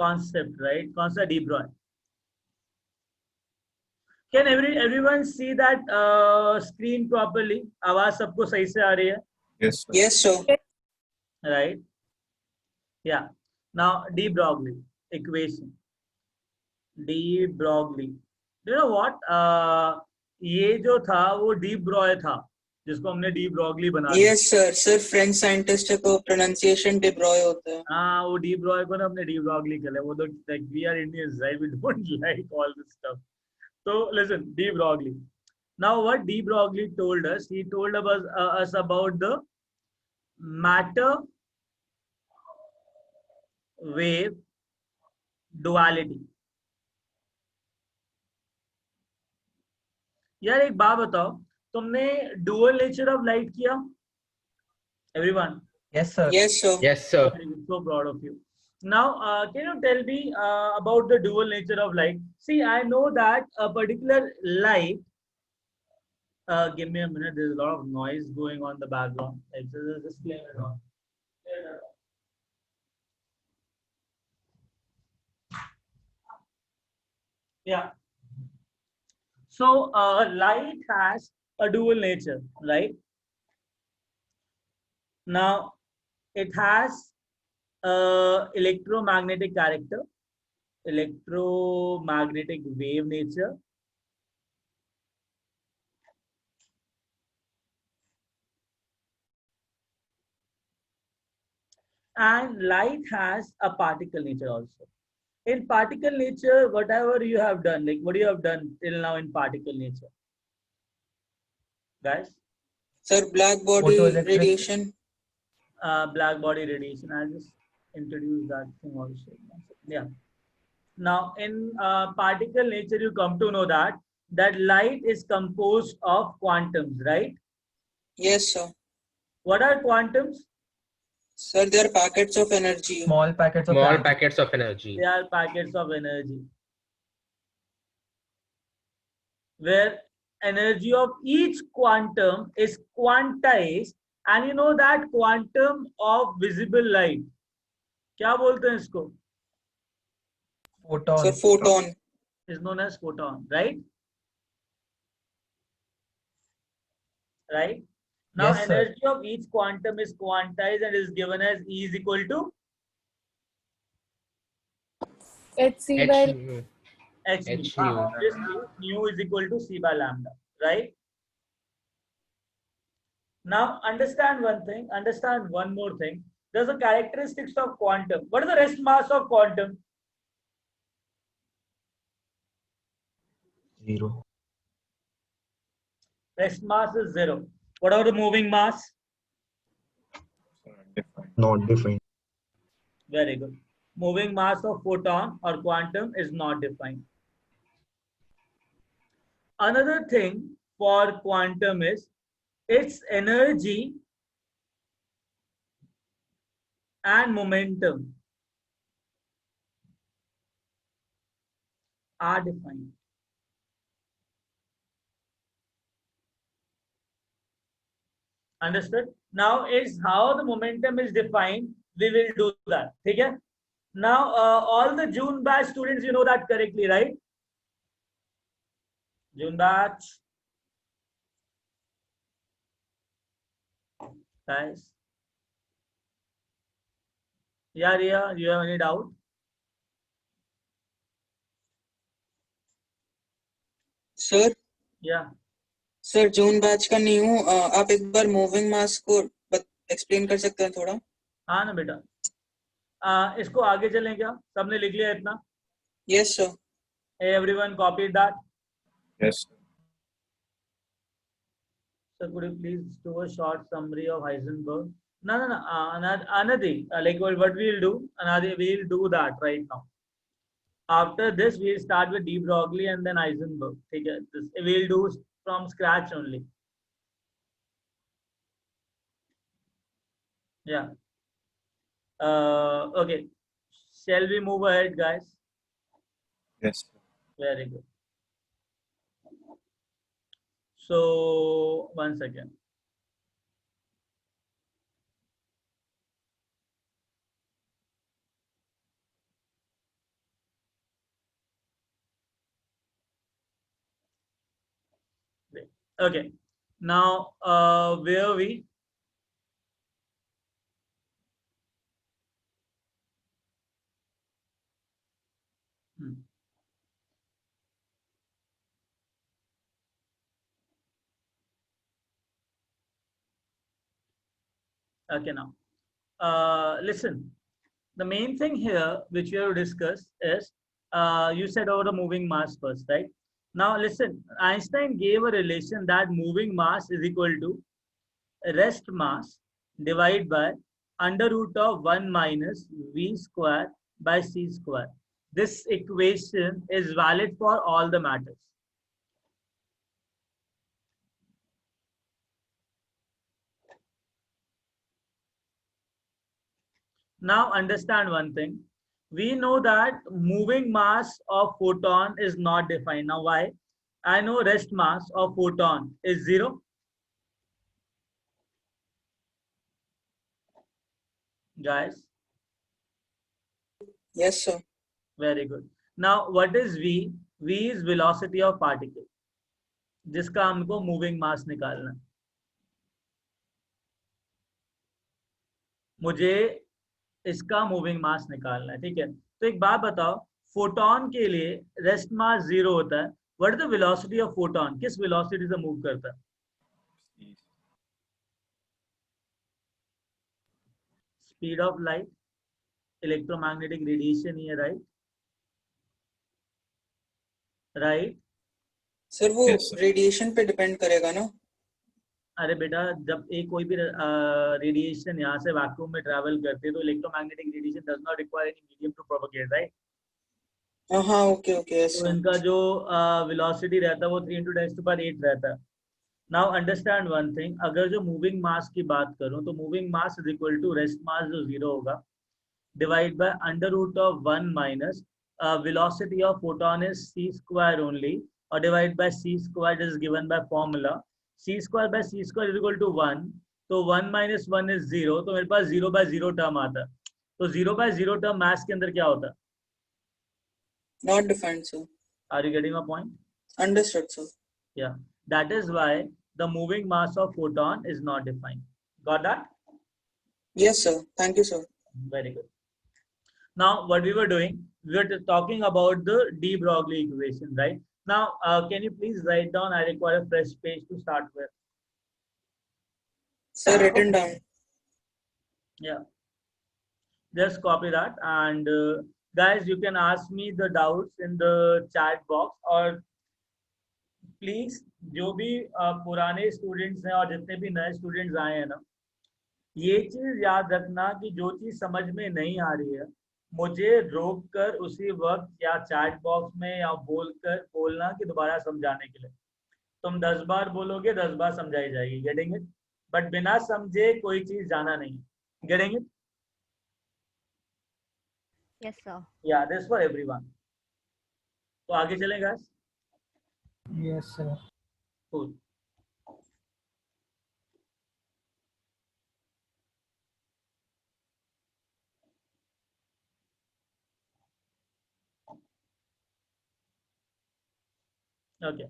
concept, right? कौन सा de Broglie? Can everyone see that screen properly? आवाज सबको सही से आ रही है? Yes, sir. Yes, sir. Right? Yeah. Now de Broglie equation. De Broglie. You know what? ये जो था वो de Broglie था, जिसको हमने de Broglie बना दिया. Yes, sir. Sir, French scientist है तो pronunciation de Broglie होता है. हाँ, वो de Broglie को ना हमने de Broglie कर लिया. वो तो like we are Indians, right? We don't like all this stuff. So listen, de Broglie. Now what de Broglie told us, he told us about the matter wave duality. यार एक बात बताओ, तुमने dual nature of light किया? Everyone? Yes, sir. Yes, sir. Yes, sir. So proud of you. Now, can you tell me about the dual nature of light? See, I know that a particular light. Give me a minute. There's a lot of noise going on in the background. Just play it on. Yeah. So, light has a dual nature, right? Now, it has electromagnetic character, electromagnetic wave nature, and light has a particle nature also. In particle nature, whatever you have done, like what you have done till now in particle nature, guys? Sir, black body Photoelectric. radiation. Black body radiation. I'll just introduce that thing also. Yeah. Now, in particle nature, you come to know that light is composed of quantums, right? Yes, sir. What are quantums? Sir, they are packets of energy. Small packets of Small energy. packets of energy. They are packets of energy, where energy of each quantum is quantized, and you know that quantum of visible light, क्या बोलते हैं इसको? Photon. Sir, photon. Is known as photon, right? Right? Now, Yes, sir. energy of each quantum is quantized and is given as E is equal to hc by H, h nu. H nu. Obviously, nu is equal to c by lambda, right? Now, understand one thing, understand one more thing. There's a characteristics of quantum. What is the rest mass of quantum? 0. Rest mass is 0. What about the moving mass? Not defined. Very good. Moving mass of photon or quantum is not defined. Another thing for quantum is its energy and momentum are defined. Understood? Now is how the momentum is defined. We will do that. Okay? Now all the June batch students, you know that correctly, right? June batch. Guys. Yeah, Ria, you have any doubt? Sir, Yeah. Sir June batch का नहीं हूँ, आप एक बार moving मास को explain कर सकते हैं थोड़ा? हाँ ना बेटा, इसको आगे चलें क्या? सबने लिख लिया इतना? Yes sir. Everyone copied that? Yes. So could you please do a short summary of Heisenberg? No, Anadi, like what we'll do, Anadi, we'll do that right now. After this, we'll start with de Broglie and then Heisenberg. Okay, this we'll do from scratch only. Yeah. Okay. Shall we move ahead, guys? Yes. Very good. So, one second. Okay. Now, where are we? Hmm. Okay, now. Listen, the main thing here which we have discussed is you said over the moving mass first, right? Now, listen, Einstein gave a relation that moving mass is equal to rest mass divided by under root of 1 minus v square by c square. This equation is valid for all the matters. Now understand one thing. We know that moving mass of photon is not defined. Now why? I know rest mass of photon is 0. Guys, Yes, sir. very good. Now what is V? V is velocity of particle, जिसका हमको moving mass निकालना है. मुझे इसका moving मास निकालना है, ठीक है? तो एक बात बताओ, फोटोन के लिए रेस्ट मास 0 होता है. What is the velocity of photon? किस वेलोसिटी से मूव करता है? Speed of light, electromagnetic radiation ही है, राइट? राइट. सर वो Yes, sir. रेडिएशन पे डिपेंड करेगा ना? अरे बेटा, जब एक कोई भी रेडिएशन यहाँ से वैक्यूम में ट्रैवल करते हैं तो electromagnetic radiation does not require any medium to propagate, right? हाँ, ओके ओके, यस तो सर. इनका जो वेलोसिटी रहता है वो 3 × 10⁸ रहता है. नाउ अंडरस्टैंड वन थिंग, अगर जो मूविंग मास की बात करूं तो moving mass is equal to rest mass जो 0 होगा divide by under root of 1 minus velocity of photon is c square only, or divide by c square is given by formula c square by c square is equal to 1. तो 1 minus 1 is 0, तो मेरे पास 0/0 term आता है. तो 0/0 term मास के अंदर क्या होता है? Not defined sir. Are you getting my point? Understood sir. Yeah, that is why the moving mass of photon is not defined. Got that? Yes sir, thank you sir. Very good. Now, what we were doing, we were talking about the de Broglie equation, right? Now, can you please write down? I require a fresh page to start with. Sir written down. Yeah, just copy that. And guys, you can ask me the doubts in the chat box, or please, जो भी पुराने students हैं और जितने भी नए students आए हैं ना, ये चीज याद रखना कि जो चीज समझ में नहीं आ रही है मुझे रोक कर उसी वक्त या चैट बॉक्स में या बोलना कि दोबारा समझाने के लिए. तुम 10 बार बोलोगे 10 बार समझाई जाएगी. Getting it? बट बिना समझे कोई चीज जाना नहीं. Getting it? Yes, sir. या दिस फॉर एवरीवन. तो आगे चलेगा. Yes, sir. Cool. Okay.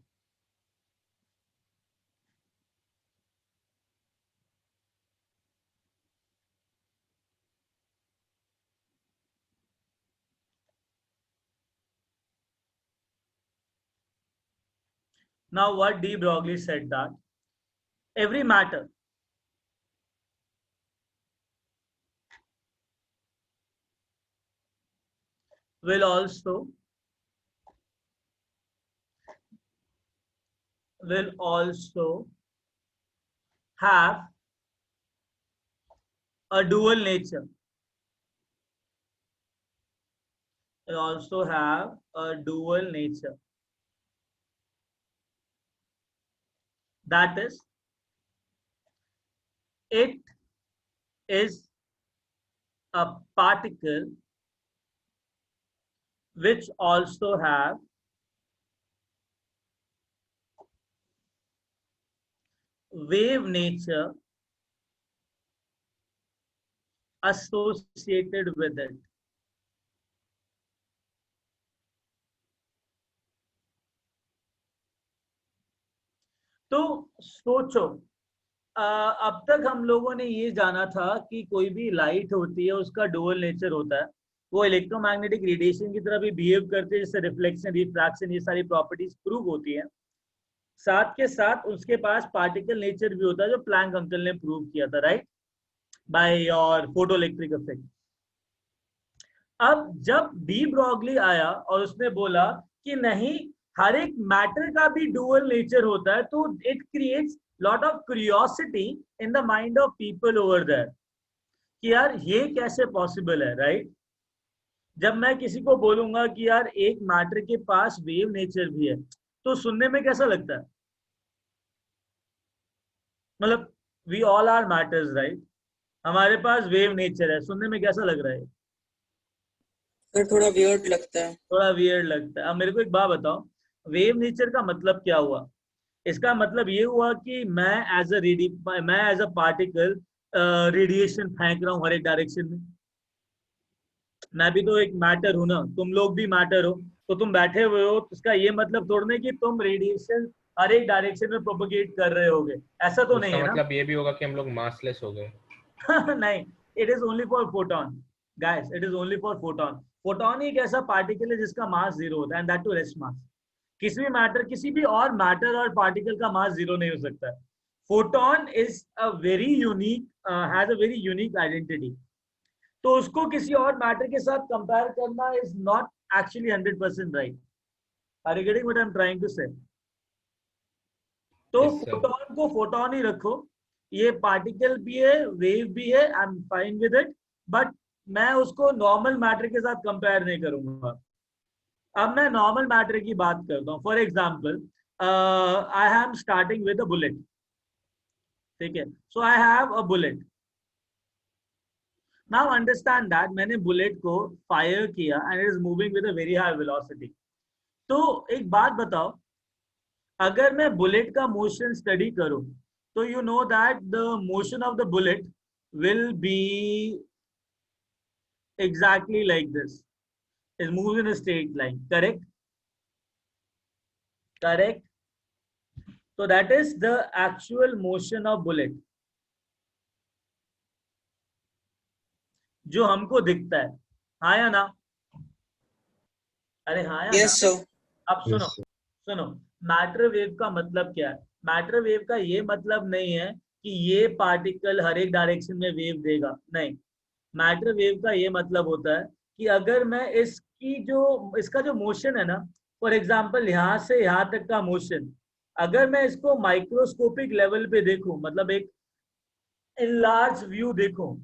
Now, what de Broglie said that every matter will also have a dual nature. Will also have a dual nature. That is, it is a particle which also have wave nature associated with it. तो सोचो, अब तक हम लोगों ने ये जाना था कि कोई भी लाइट होती है उसका डुअल नेचर होता है, वो इलेक्ट्रोमैग्नेटिक रेडिएशन की तरह भी बिहेव करते हैं, जिससे रिफ्लेक्शन, रिफ्रैक्शन, ये सारी प्रॉपर्टीज प्रूव होती हैं। साथ के साथ उसके पास पार्टिकल नेचर भी होता है, जो प्लैंक अंकल ने प्रूव किया था, right, by your photoelectric effect. अब जब डी ब्रॉगली आया और उसने बोला कि नहीं, हर एक मैटर का भी डुअल नेचर होता है, तो it creates lot of curiosity in the mind of people over there कि यार ये कैसे पॉसिबल है, राइट। जब मैं किसी को बोलूंगा कि यार एक मैटर के पास वेव नेचर भी है, तो सुनने में कैसा लगता है? मतलब we all are matters, right, हमारे पास वेव नेचर है, सुनने में कैसा लग रहा है? सर थोड़ा वियर्ड लगता है। थोड़ा वियर्ड लगता है। अब मेरे को एक बात बताओ, वेव नेचर का मतलब क्या हुआ? इसका मतलब ये हुआ कि मैं एज अ पार्टिकल रेडिएशन फेंक रहा हूँ हर एक डायरेक्शन में। मैं भी तो एक मैटर हूं ना, तुम लोग भी मैटर हो, तो तुम बैठे हुए हो, इसका ये मतलब थोड़ा नहीं कि तुम रेडिएशन हर एक डायरेक्शन में प्रोपोगेट कर रहे होगे, ऐसा तो नहीं उसका है ना। मतलब ये भी होगा कि हम लोग मासलेस हो गए। नहीं, it is only for photon guys, it is only for photon. Photon एक ऐसा पार्टिकल है जिसका मास 0 होता है, and that too rest mass. किसी भी मैटर, किसी भी और मैटर और पार्टिकल का मास 0 नहीं हो सकता है। Photon is a very unique, has a very unique identity. तो उसको किसी और मैटर के साथ कंपेयर करना is not actually 100% right. Are you getting what I am trying to say? तो Yes, sir. फोटोन को फोटोन ही रखो, ये पार्टिकल भी है, वेव भी है, I am fine with it, but मैं उसको नॉर्मल मैटर के साथ कंपेयर नहीं करूंगा। अब मैं नॉर्मल मैटर की बात करता हूँ। For example, I am starting with a bullet, ठीक है, so I have a bullet. Now understand that मैंने बुलेट को फायर किया and it is moving with a very high velocity. तो एक बात बताओ, अगर मैं बुलेट का मोशन स्टडी करूं, तो you know that the motion of the bullet will be exactly like this. It moves in a straight line, correct? Correct. So that is the actual motion of bullet जो हमको दिखता है, हाँ या ना? अरे हाँ या ना? Yes sir. अब सुनो, Yes, sir. सुनो, मैटर वेव का मतलब क्या है? मैटर वेव का ये मतलब नहीं है कि ये पार्टिकल हर एक डायरेक्शन में वेव देगा, नहीं। मैटर वेव का ये मतलब होता है कि अगर मैं इसका जो मोशन है ना, फॉर एग्जांपल यहाँ से यहाँ तक का मोशन, अगर मैं इसको माइक्रोस्कोपिक लेवल पे देखूं, मतलब एक इनलार्ज व्यू देखूं,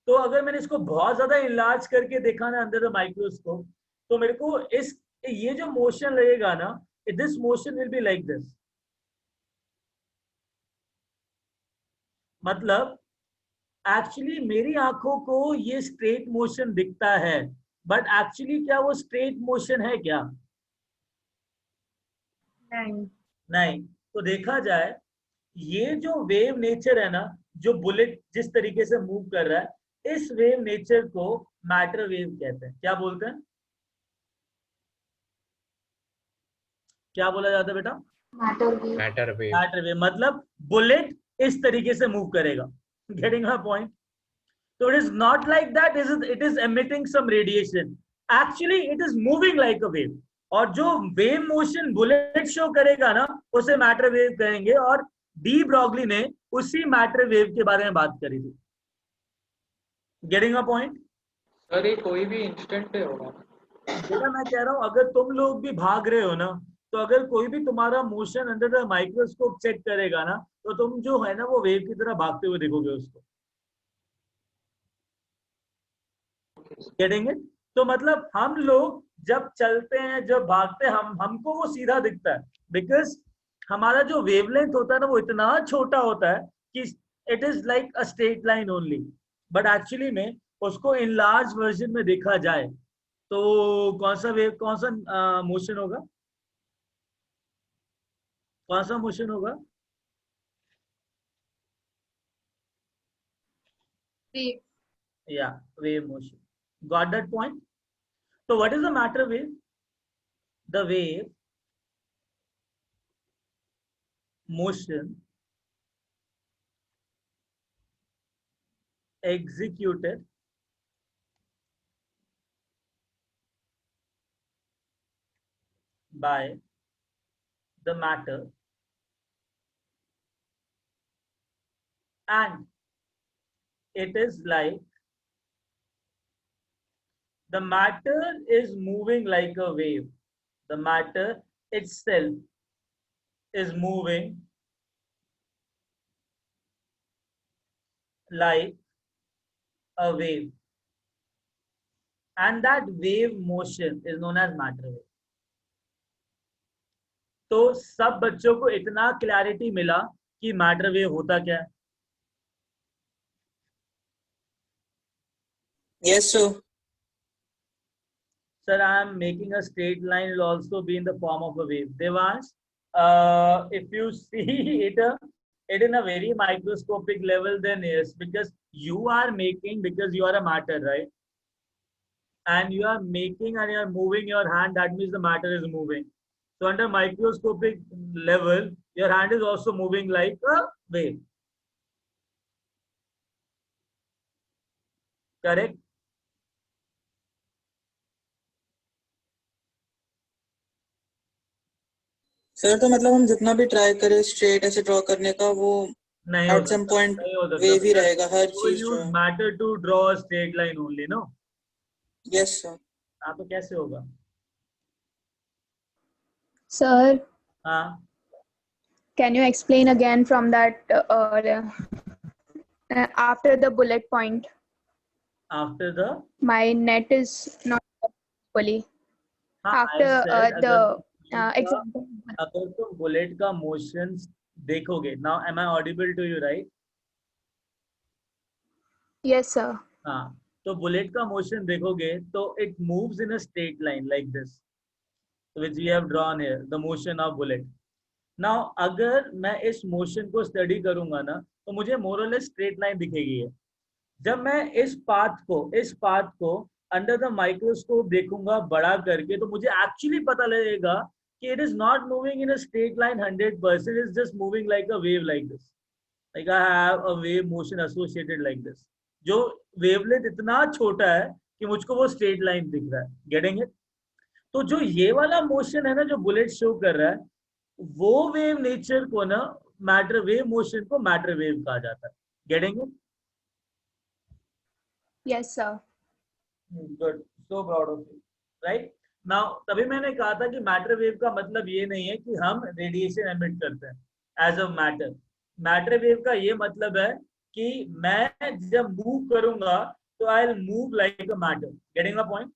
तो अगर मैंने इसको बहुत ज्यादा इनलार्ज करके देखा ना अंडर द माइक्रोस्कोप, तो मेरे को इस ये जो मोशन लगेगा ना, this motion will be like this. मतलब एक्चुअली मेरी आंखों को ये स्ट्रेट मोशन दिखता है, बट एक्चुअली क्या वो स्ट्रेट मोशन है क्या? नहीं। नहीं। तो देखा जाए, ये जो वेव नेचर है ना, जो बुलेट जिस तरीके से मूव कर रहा है, इस वेव नेचर को मैटर वेव कहते हैं। क्या बोलते हैं? क्या बोला जाता है बेटा? Matter wave. Matter wave. Matter wave मतलब बुलेट इस तरीके से मूव करेगा। Getting my point? So it is not like that. It is emitting some radiation. Actually, it is moving like a wave. और जो वेव मोशन बुलेट शो करेगा ना, उसे मैटर वेव कहेंगे। और डी ब्रॉगली ने उसी मैटर वेव के बारे में बात करी थी। Getting a point? सर ये कोई भी इंस्टेंट पे होगा। बेटा मैं कह रहा हूं, अगर तुम लोग भी भाग रहे हो ना, तो अगर कोई भी तुम्हारा motion under the microscope check करेगा ना, तो तुम जो है ना वो वेव की तरह भागते हुए देखोगे उसको। Getting it? तो मतलब हम लोग जब चलते हैं, जब भागते हैं, हमको वो सीधा दिखता है, बिकॉज हमारा जो वेवलेंथ होता है ना, वो इतना छोटा होता है कि it is like a straight line only. But actually में उसको इन लार्ज वर्जन में देखा जाए, तो कौन सा वेव, कौन सा मोशन होगा? कौन सा मोशन होगा? वेव। या wave motion. Got that point? So what is the matter wave? The wave motion executed by the matter and it is like the matter is moving like a wave. The matter itself is moving like a wave. And that wave motion is known as matter wave. तो सब बच्चों को इतना clarity मिला कि matter wave होता क्या है. Yes, sir. Sir, I am making a straight line will also be in the form of a wave. Devansh, if you see it in a very microscopic level, then yes, because you are making, because you are a matter, right? And you are making and you are moving your hand, that means the matter is moving. So under microscopic level, your hand is also moving like a wave. Correct? Sir तो मतलब हम जितना भी try करें straight ऐसे draw करने का वो नहीं at हो some सकता, point नहीं हो सकता. वेव ही रहेगा हर You चीज जो use है. matter to draw a straight line only, no? Yes, sir. हाँ, तो कैसे होगा? Sir, हाँ, can you explain again from that after the bullet point? after the My net is not fully. हाँ, I After said the अगर example. अगर तुम bullet का मोशन देखोगे, now am I audible to you, right? Yes, sir. हाँ, तो bullet का motion देखोगे तो it moves in a straight line like this, which we have drawn here, the motion of bullet. Now अगर मैं इस मोशन को स्टडी करूंगा ना, तो मुझे मोर और लेस स्ट्रेट लाइन दिखेगी है. जब मैं इस पाथ को अंडर द माइक्रोस्कोप देखूंगा बड़ा करके, तो मुझे एक्चुअली पता लगेगा कि it is not moving in a straight line 100%, is just moving like a wave like this, like I have a wave motion associated like this. जो वेवलेंथ इतना छोटा है कि मुझको वो स्ट्रेट लाइन दिख रहा है. Getting it? तो जो ये वाला मोशन है ना, जो बुलेट शो कर रहा है, वो वेव नेचर को ना मैटर वेव मोशन को मैटर वेव कहा जाता है. Getting it? Yes, sir. Good, so proud of you. Right now, तभी मैंने कहा था कि मैटर वेव का मतलब ये नहीं है कि हम रेडिएशन एमिट करते हैं as a matter. Matter wave का ये मतलब है कि मैं जब मूव करूंगा तो I will move like a matter. Getting a point?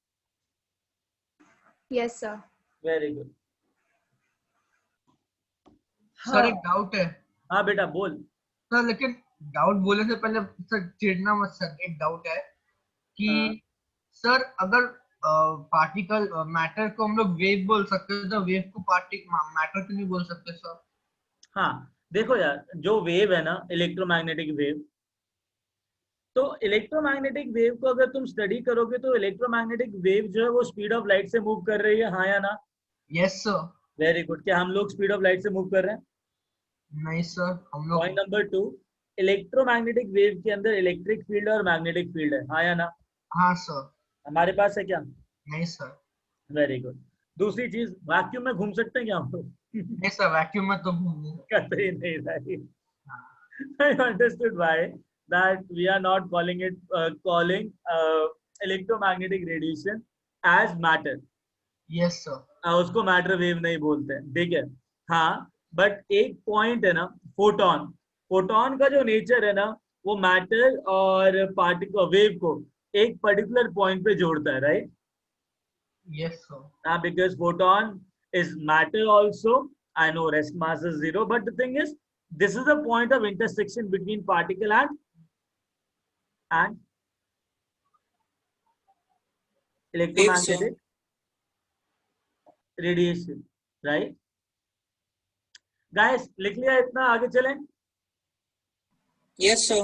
Yes, sir. Very good. Sir एक डाउट है हाँ बेटा बोल. सर, लेकिन डाउट बोलने से पहले सर चिढ़ना मत सर. एक डाउट है कि हाँ. सर अगर पार्टिकल मैटर को हम लोग वेव बोल सकते हैं तो वेव को मैटर क्यों नहीं बोल सकते सर? हाँ, देखो यार, जो वेव है ना, इलेक्ट्रोमैग्नेटिक वेव, तो इलेक्ट्रोमैग्नेटिक वेव को अगर तुम स्टडी करोगे तो इलेक्ट्रोमैग्नेटिक वेव जो है वो स्पीड ऑफ लाइट से मूव कर रही है, हाँ या ना? Yes sir. Very good. क्या हम लोग स्पीड ऑफ लाइट से मूव कर रहे हैं? नहीं सर, हम लोग. पॉइंट नंबर 2, इलेक्ट्रोमैग्नेटिक वेव के अंदर इलेक्ट्रिक फील्ड और मैग्नेटिक फील्ड है, हाँ या ना? हाँ सर. हमारे पास है क्या? नहीं सर. Very good. दूसरी चीज, वैक्यूम में घूम सकते हैं क्या हम लोग? नहीं सर, वैक्यूम में तो घूम नहीं. कतई नहीं right. I understood why that we are not calling electromagnetic radiation as matter. Yes sir. उसको मैटर वेव नहीं बोलते हैं, ठीक है? हाँ, बट एक पॉइंट है ना, फोटोन. फोटोन का जो नेचर है ना, वो मैटर और पार्टिकल वेव को एक पर्टिकुलर पॉइंट पे जोड़ता है, right? Yes sir. Because photon is matter also. I know rest mass is 0, but the thing is, this is the point of intersection between particle and electromagnetic radiation, right? Guys, लिख लिया इतना, आगे चलें? Yes, sir.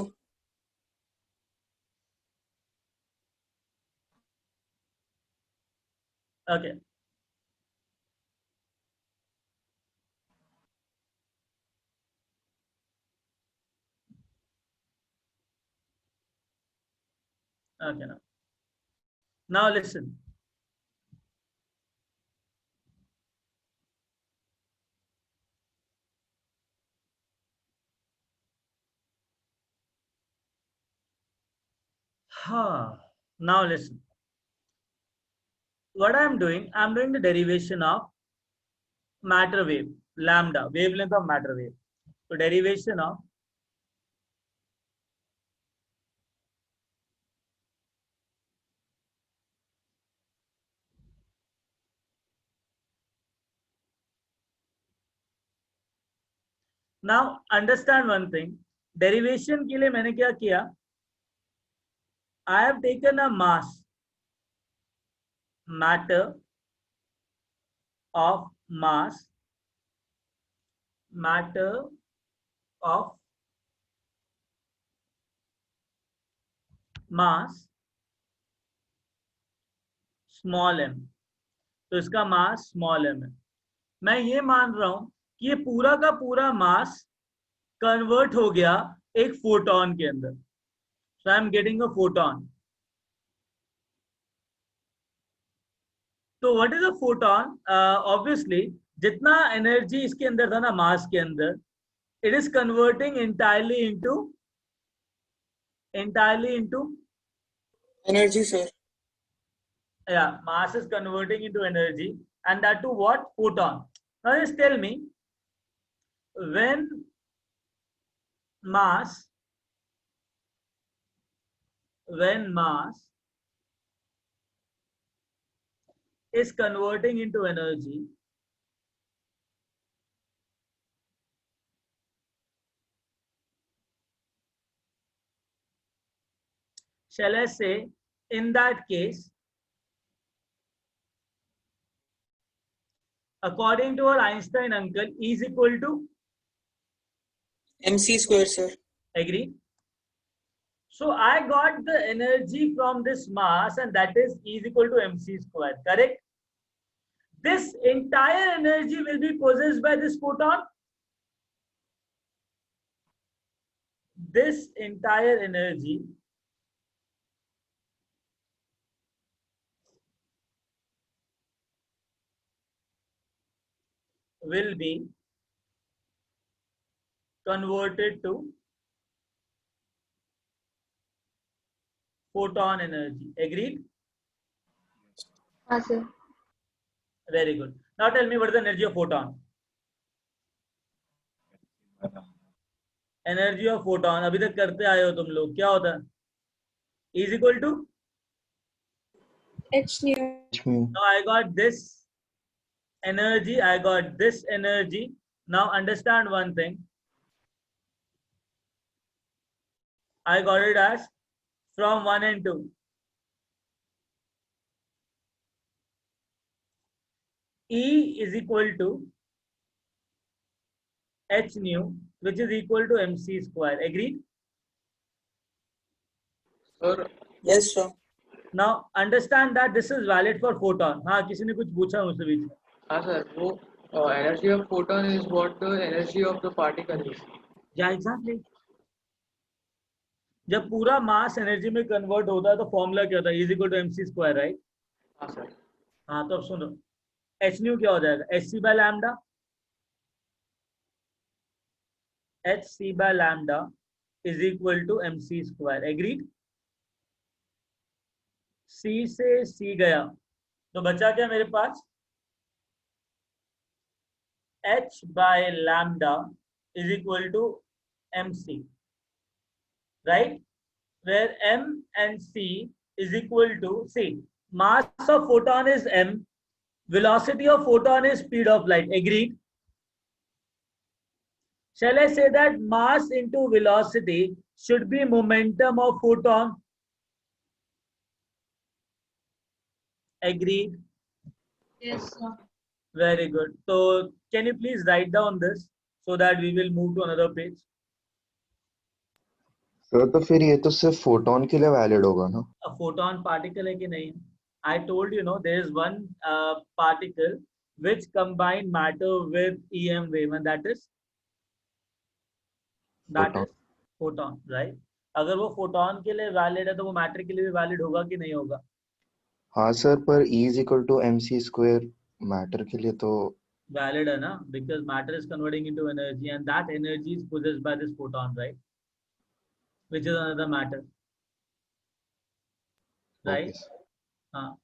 Okay. Okay, now listen. Now listen. What I'm doing the derivation of matter wave, lambda, wavelength of matter wave. So derivation of now understand one thing. Derivation के लिए मैंने क्या किया? I have taken a mass, matter of mass, matter of mass small m. तो इसका mass small m है. मैं ये मान रहा हूं कि ये पूरा का पूरा मास कन्वर्ट हो गया एक फोटोन के अंदर. So I am getting a photon. तो what is a photon? Obviously जितना एनर्जी इसके अंदर था ना मास के अंदर, it is converting entirely into Energy, sir. yeah, mass is converting into energy, and that to what? Photon. Now just tell me, when mass is converting into energy, shall I say, in that case, according to our Einstein uncle, E is equal to, MC square, sir. agree? So I got the energy from this mass, and that is E is equal to mc square, correct? This entire energy will be possessed by this photon. This entire energy will be converted to photon energy. Agreed? Yes, sir. Very good. Now tell me what is the energy of photon? Energy of photon. अभी तक करते आए हो तुम लोग. क्या होता है? E is equal to? H nu. Now I got this energy. I got this energy. Now understand one thing. I got it as from 1 and 2. E is equal to H nu, which is equal to mc square. Agreed? Sir Yes, sir. Now understand that this is valid for photon. हाँ किसी ने कुछ पूछा मुझसे बीच में. हाँ sir वो energy of photon is what the energy of the particle is. Yeah, exactly. जब पूरा मास एनर्जी में कन्वर्ट होता है तो फॉर्मूला क्या होता है? Is equal to mc square, right? हाँ सर. हाँ तो अब सुनो, एच न्यू क्या हो जाएगा? H C by lambda. H C by lambda is equal to mc square. Agreed? C से सी गया तो बचा क्या मेरे पास? h by lambda is equal to mc, right? Where m and c is equal to, see, mass of photon is m, velocity of photon is speed of light. Agreed? Shall I say that mass into velocity should be momentum of photon? Agreed? Yes, sir. Very good. So can you please write down this so that we will move to another page? Sir तो फिर ये तो सिर्फ photon के लिए valid होगा ना? A photon particle है कि नहीं? I told you, no, there is one particle which combine matter with EM wave, and that is photon, right? अगर वो फोटोन के लिए वैलिड है तो वो मैटर के लिए भी वैलिड होगा कि नहीं होगा? हाँ सर, पर E is equal to mc² matter के लिए तो Valid है ना, because matter is converting into energy and that energy is possessed by this photon, right? Which is another matter, right? Okay sir. हाँ.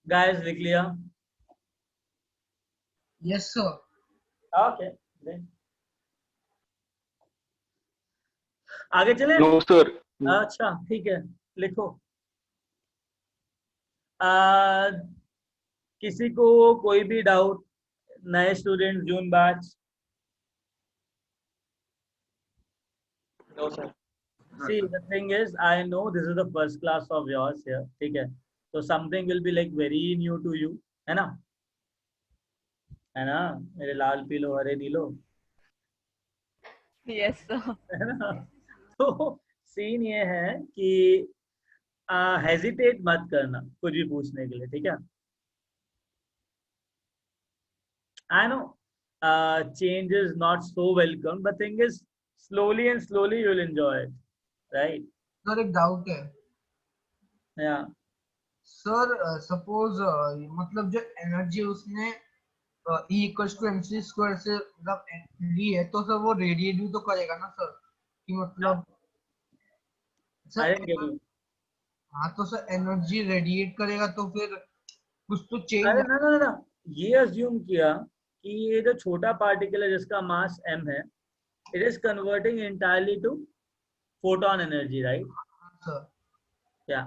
Guys, लिख लिया? Yes, sir. Okay. Then. आगे चले? No sir. अच्छा ठीक है, लिखो। किसी को कोई भी डाउट? नए student, June batch? No, sir. See, the thing is, I know this is the first class of yours here, ठीक है? So something will be like very new to you, है ना? है ना? मेरे लाल पीलो हरे नीलो, Yes, sir. है ना? तो सीन ये है कि हेजिटेट मत करना कुछ भी पूछने के लिए, ठीक है? I know change is not so welcome, but thing is slowly and slowly you will enjoy it, right? Sir एक डाउट है Yeah. सर। सपोज मतलब जो एनर्जी उसने E equals to mc square से मतलब ली है, तो सर वो रेडिएट भी तो करेगा ना सर, कि मतलब I sir. didn't get you. हाँ तो सर एनर्जी रेडिएट करेगा तो फिर कुछ तो चेंज। अरे ना ना ना, ये अज्यूम किया कि ये जो छोटा पार्टिकल है जिसका मास m है, it is converting entirely to photon energy, right? Sir क्या?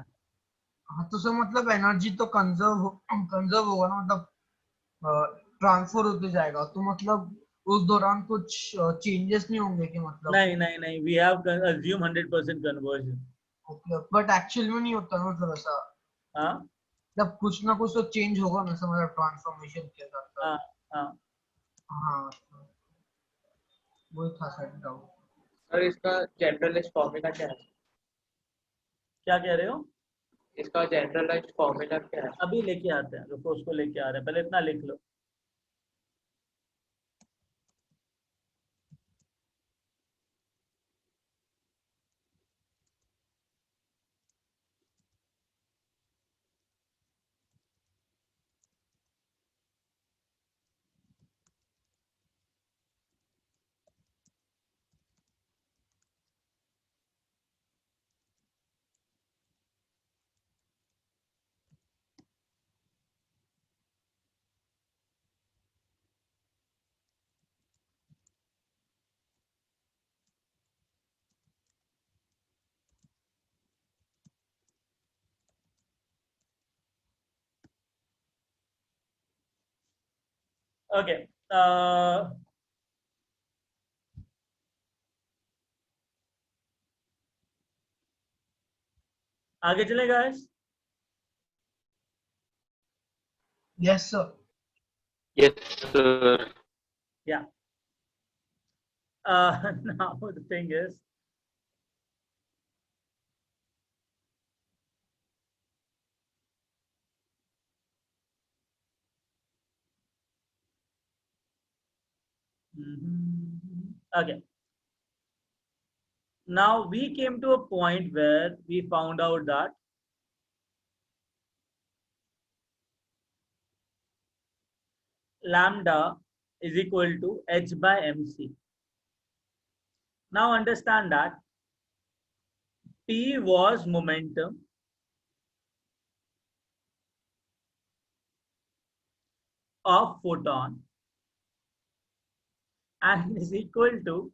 हाँ तो सर मतलब एनर्जी तो कंजर्व होगा ना, मतलब ट्रांसफर होते जाएगा, तो मतलब उस दौरान कुछ चेंजेस नहीं होंगे कि मतलब। नहीं नहीं नहीं, वी हैव अज्यूम 100% कन्वर्जन। ओके, बट एक्चुअल में नहीं होता ना सर ऐसा, हाँ मतलब कुछ ना कुछ तो चेंज होगा ना सर, मतलब ट्रांसफॉर्मेशन के साथ। हाँ हाँ। हाँ वही था सर डाउट। सर इसका जनरलाइज्ड फॉर्मूला क्या है? क्या कह रहे हो? इसका जनरलाइज्ड फॉर्मूला क्या है? अभी लेके आते हैं, रुको उसको लेके आ रहे हैं, पहले इतना लिख लो। ओके, आगे चले guys? Yes sir. Yes sir. Yeah. Now the thing is, okay. Now we came to a point where we found out that lambda is equal to h by mc. Now understand that P was momentum of photon and is equal to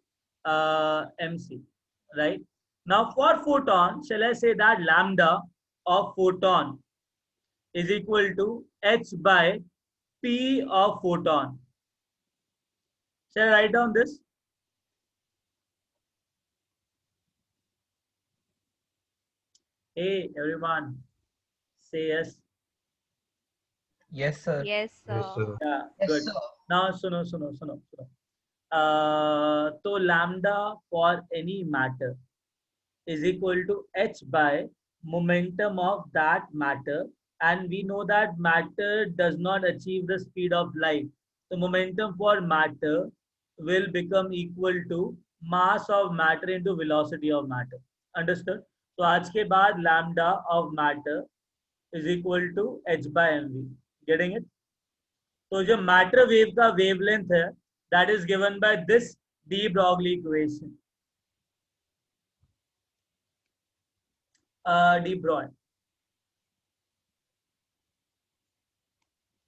mc, right? Now for photon, shall I say that lambda of photon is equal to h by P of photon? Shall I write down this? Hey everyone, say yes. Yes, sir. Yes, sir. Yeah, yes good. Sir. Now सुनो सुनो सुनो सुनो. तो lambda for any matter is equal to h by momentum of that matter, and we know that matter does not achieve the speed of light. तो the momentum for matter will become equal to mass of matter into velocity of matter. Understood? तो आज के बाद lambda of matter is equal to h by mv. Getting it? तो जो matter wave का wavelength है, that is given by this de Broglie equation. de Broglie.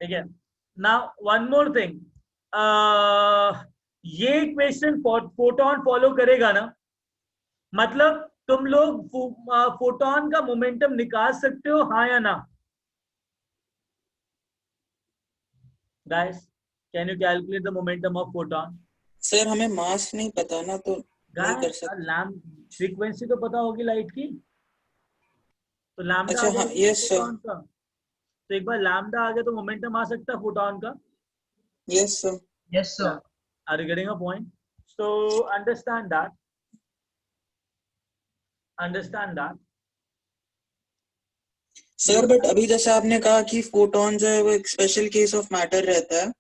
ठीक है. Now one more thing. ये इक्वेशन फोटोन फॉलो करेगा ना, मतलब तुम लोग फोटोन का मोमेंटम निकाल सकते हो, हाँ या ना? Guys, can you calculate the momentum of photon? Sir हमें मास नहीं पता ना, तो नहीं कर सकते। लैम्ब फ्रीक्वेंसी तो पता होगी लाइट की, तो लैम्बडा अच्छा, हाँ, यस सर। का, तो एक बार लैम्बडा आ गया तो मोमेंटम आ सकता है फोटोन का। Yes sir. Yes, sir. Are you getting a point? So understand that. Understand that. Sir but अभी जैसे आपने कहा कि फोटोन जो है वो एक स्पेशल केस ऑफ मैटर रहता है,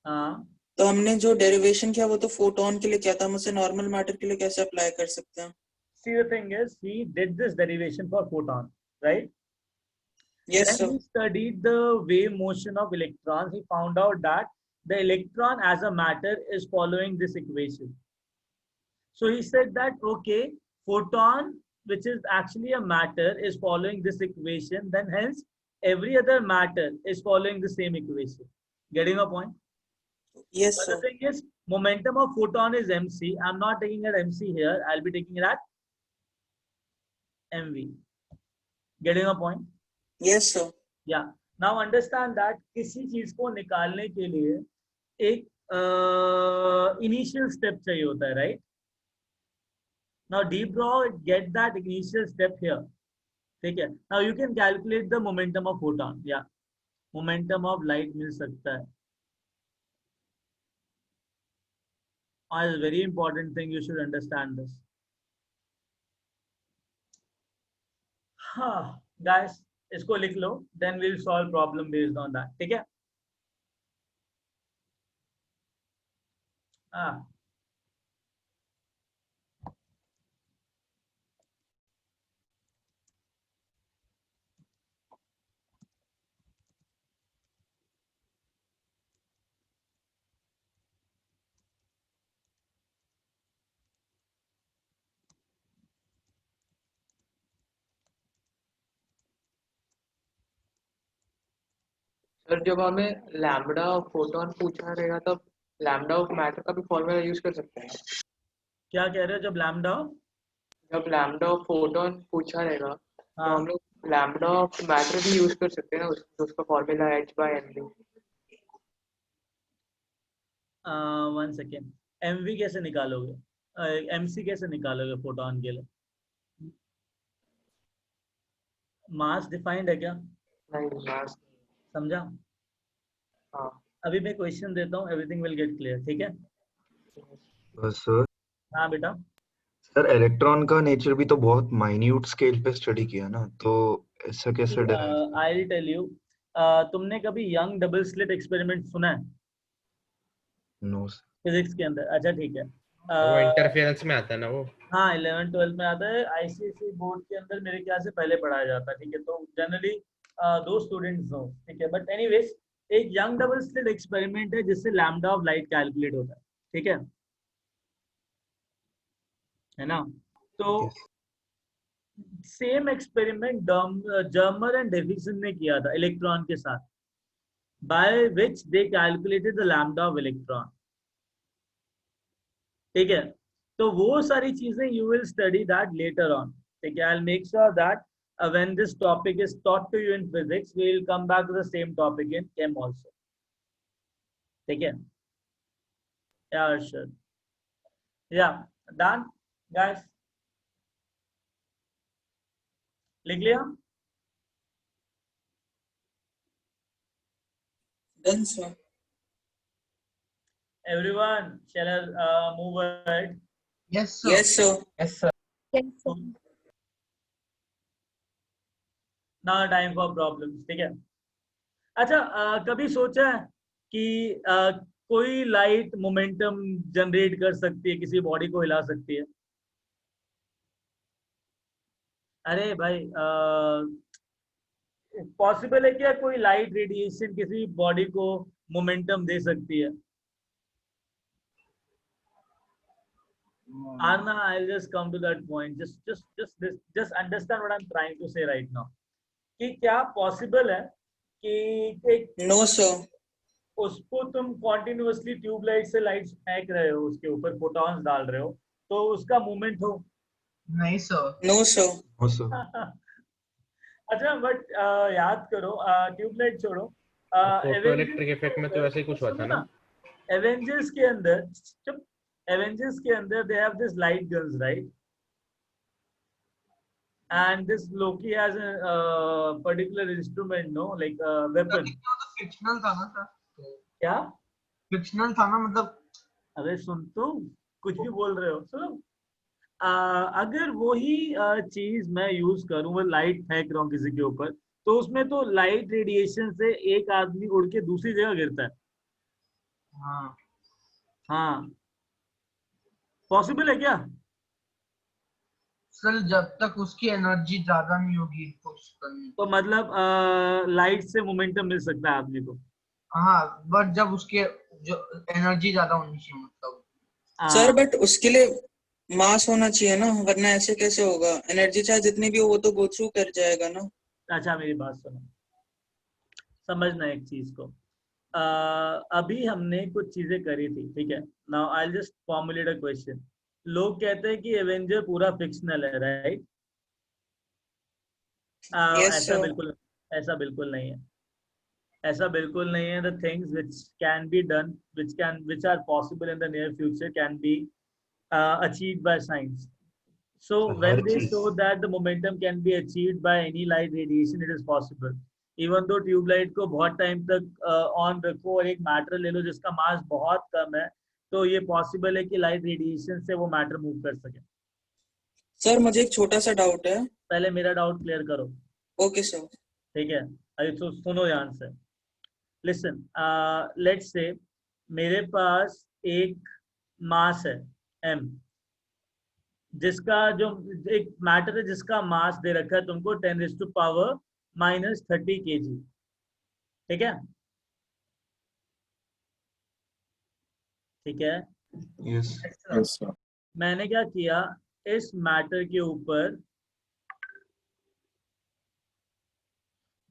हाँ. तो हमने जो डेरिवेशन किया वो तो फोटोन के लिए किया था, हम उसे नॉर्मल मैटर के लिए कैसे अप्लाई कर सकते हैं? See, the thing is, he did this derivation for photon, right? Yes When sir. he studied the wave motion of electrons, he found out that the electron as a matter is following this equation. So he said that, okay, photon, which is actually a matter, is following this equation, then hence every other matter is following the same equation. Getting a point? Yes But the sir. thing is, momentum of photon is mc. I'm not taking it mc here. I'll be taking it at mv. Getting a point? Yes sir. Yeah. Now understand that किसी चीज को निकालने के लिए एक initial step चाहिए होता है, right? Now de Broglie get that initial step here. ठीक है. Now you can calculate the momentum of photon. Yeah. Momentum of light मिल सकता है. It's a very important thing. You should understand this. हाँ, guys, इसको लिख लो. Then we'll solve problem based on that. ठीक है? हाँ. सर जब हमें लैम्बडा ऑफ फोटोन पूछा रहेगा तब लैम्बडा ऑफ मैटर का भी फॉर्मूला यूज कर सकते हैं? क्या कह रहे हो? जब लैम्बडा? जब लैम्बडा ऑफ फोटोन पूछा रहेगा तो हाँ. हम लोग लैम्बडा ऑफ मैटर भी यूज कर सकते हैं ना, उसका formula h by mv। 1 second. mv कैसे निकालोगे? mc कैसे निकालोगे फोटोन के लिए? मास डिफाइंड है क्या? नहीं मास। समझा? हाँ अभी मैं क्वेश्चन देता हूँ, एवरीथिंग विल गेट क्लियर. ठीक है? सर हाँ बेटा. सर इलेक्ट्रॉन का नेचर भी तो बहुत माइन्यूट स्केल पे स्टडी किया ना, तो ऐसा कैसे derive? I will tell you. तुमने कभी यंग डबल स्लिट एक्सपेरिमेंट सुना है नो फिजिक्स के अंदर? अच्छा ठीक है. वो इंटरफेरेंस में आता है ना वो? हाँ, 11th-12th में आता है. आईसीएसई बोर्ड के अंदर मेरे ख्याल से पहले पढ़ाया जाता है. ठीक है? तो जनरली दो स्टूडेंट्स हो. ठीक है? बट एनीवेज, एक यंग डबल स्लिट एक्सपेरिमेंट है जिससे लैम्बडा ऑफ लाइट कैलकुलेट होता है. ठीक है ना? तो same experiment Germer and Davisson ने किया था इलेक्ट्रॉन के साथ, by which they calculated the lambda of electron. ठीक है? तो वो सारी चीजें you will study that later on. ठीक है? I will make sure that when this topic is taught to you in physics, we will come back to the same topic in chem also. ठीक है? Yeah, sure. Yeah, done, guys. लिख लिया? Done sir. Everyone, shall I move ahead? Yes, sir. Yes sir. Yes, sir. Yes, sir. Now time for problems. ठीक है? अच्छा, कभी सोचा है कि कोई लाइट मोमेंटम जनरेट कर सकती है, किसी बॉडी को हिला सकती है? अरे भाई पॉसिबल है क्या कोई लाइट रेडिएशन किसी बॉडी को मोमेंटम दे सकती है? Arna, I'll just come to that point. Just understand what I'm trying to say right now. कि क्या पॉसिबल है कि एक No, sir. उसको तुम कॉन्टिन्यूअसली ट्यूबलाइट से लाइट्स फेंक रहे हो, उसके ऊपर फोटॉन्स डाल रहे हो, तो उसका मूवमेंट हो? नहीं सर। No, sir. हो सर। अच्छा बट याद करो, ट्यूबलाइट छोड़ो, फोटो इलेक्ट्रिक इफेक्ट में तो वैसे ही कुछ हुआ था ना। एवेंजर्स के अंदर, चुप, एवेंजर्स के अंदर they have this light guns, right? And this Loki has a particular instrument, no, like a weapon. Fictional था ना सर? क्या फिक्शनल था ना, मतलब अरे सुन, तो कुछ भी बोल रहे हो, सुनो। अगर वही चीज मैं यूज करूं, वो लाइट फेंक रहा हूँ किसी के ऊपर, तो उसमें तो लाइट रेडिएशन से एक आदमी उड़ के दूसरी जगह गिरता है। हाँ हाँ, पॉसिबल है क्या? सर, जब तक उसकी एनर्जी ज्यादा नहीं होगी पुश करने। तो मतलब लाइट से मोमेंटम मिल सकता है आदमी को? हाँ, बट जब उसके जो एनर्जी ज्यादा होनी चाहिए, मतलब। सर बट उसके लिए मास होना चाहिए ना, वरना ऐसे कैसे होगा? एनर्जी चाहे जितनी भी हो वो तो गो थ्रू कर जाएगा ना। अच्छा मेरी बात सुनो, समझना एक चीज को। अभी हमने कुछ चीजें करी थी, ठीक है? Now I just formulate a question. लोग कहते हैं कि एवेंजर पूरा फिक्शनल है, राइट? Yes, ऐसा बिल्कुल नहीं है। ऐसा बिल्कुल नहीं है। The things which can be done, which are possible in the near future can be achieved by science. So when her they चीज show that the momentum can be achieved by any light radiation, it is possible. Even though tube light को बहुत time तक on रखो और एक matter ले लो जिसका मास बहुत कम है, तो ये पॉसिबल है कि लाइट रेडिएशन से वो मैटर मूव कर सके। सर मुझे एक छोटा सा डाउट है। पहले मेरा डाउट क्लियर करो। Okay sir. ठीक है, अभी तो सुनो ध्यान से। लिसन, लेट्स से मेरे पास एक मास है m, जिसका जो एक मैटर है जिसका मास दे रखा है तुमको 10⁻⁻30 kg, ठीक है? ठीक है, यस यस सर। मैंने क्या किया, इस मैटर के ऊपर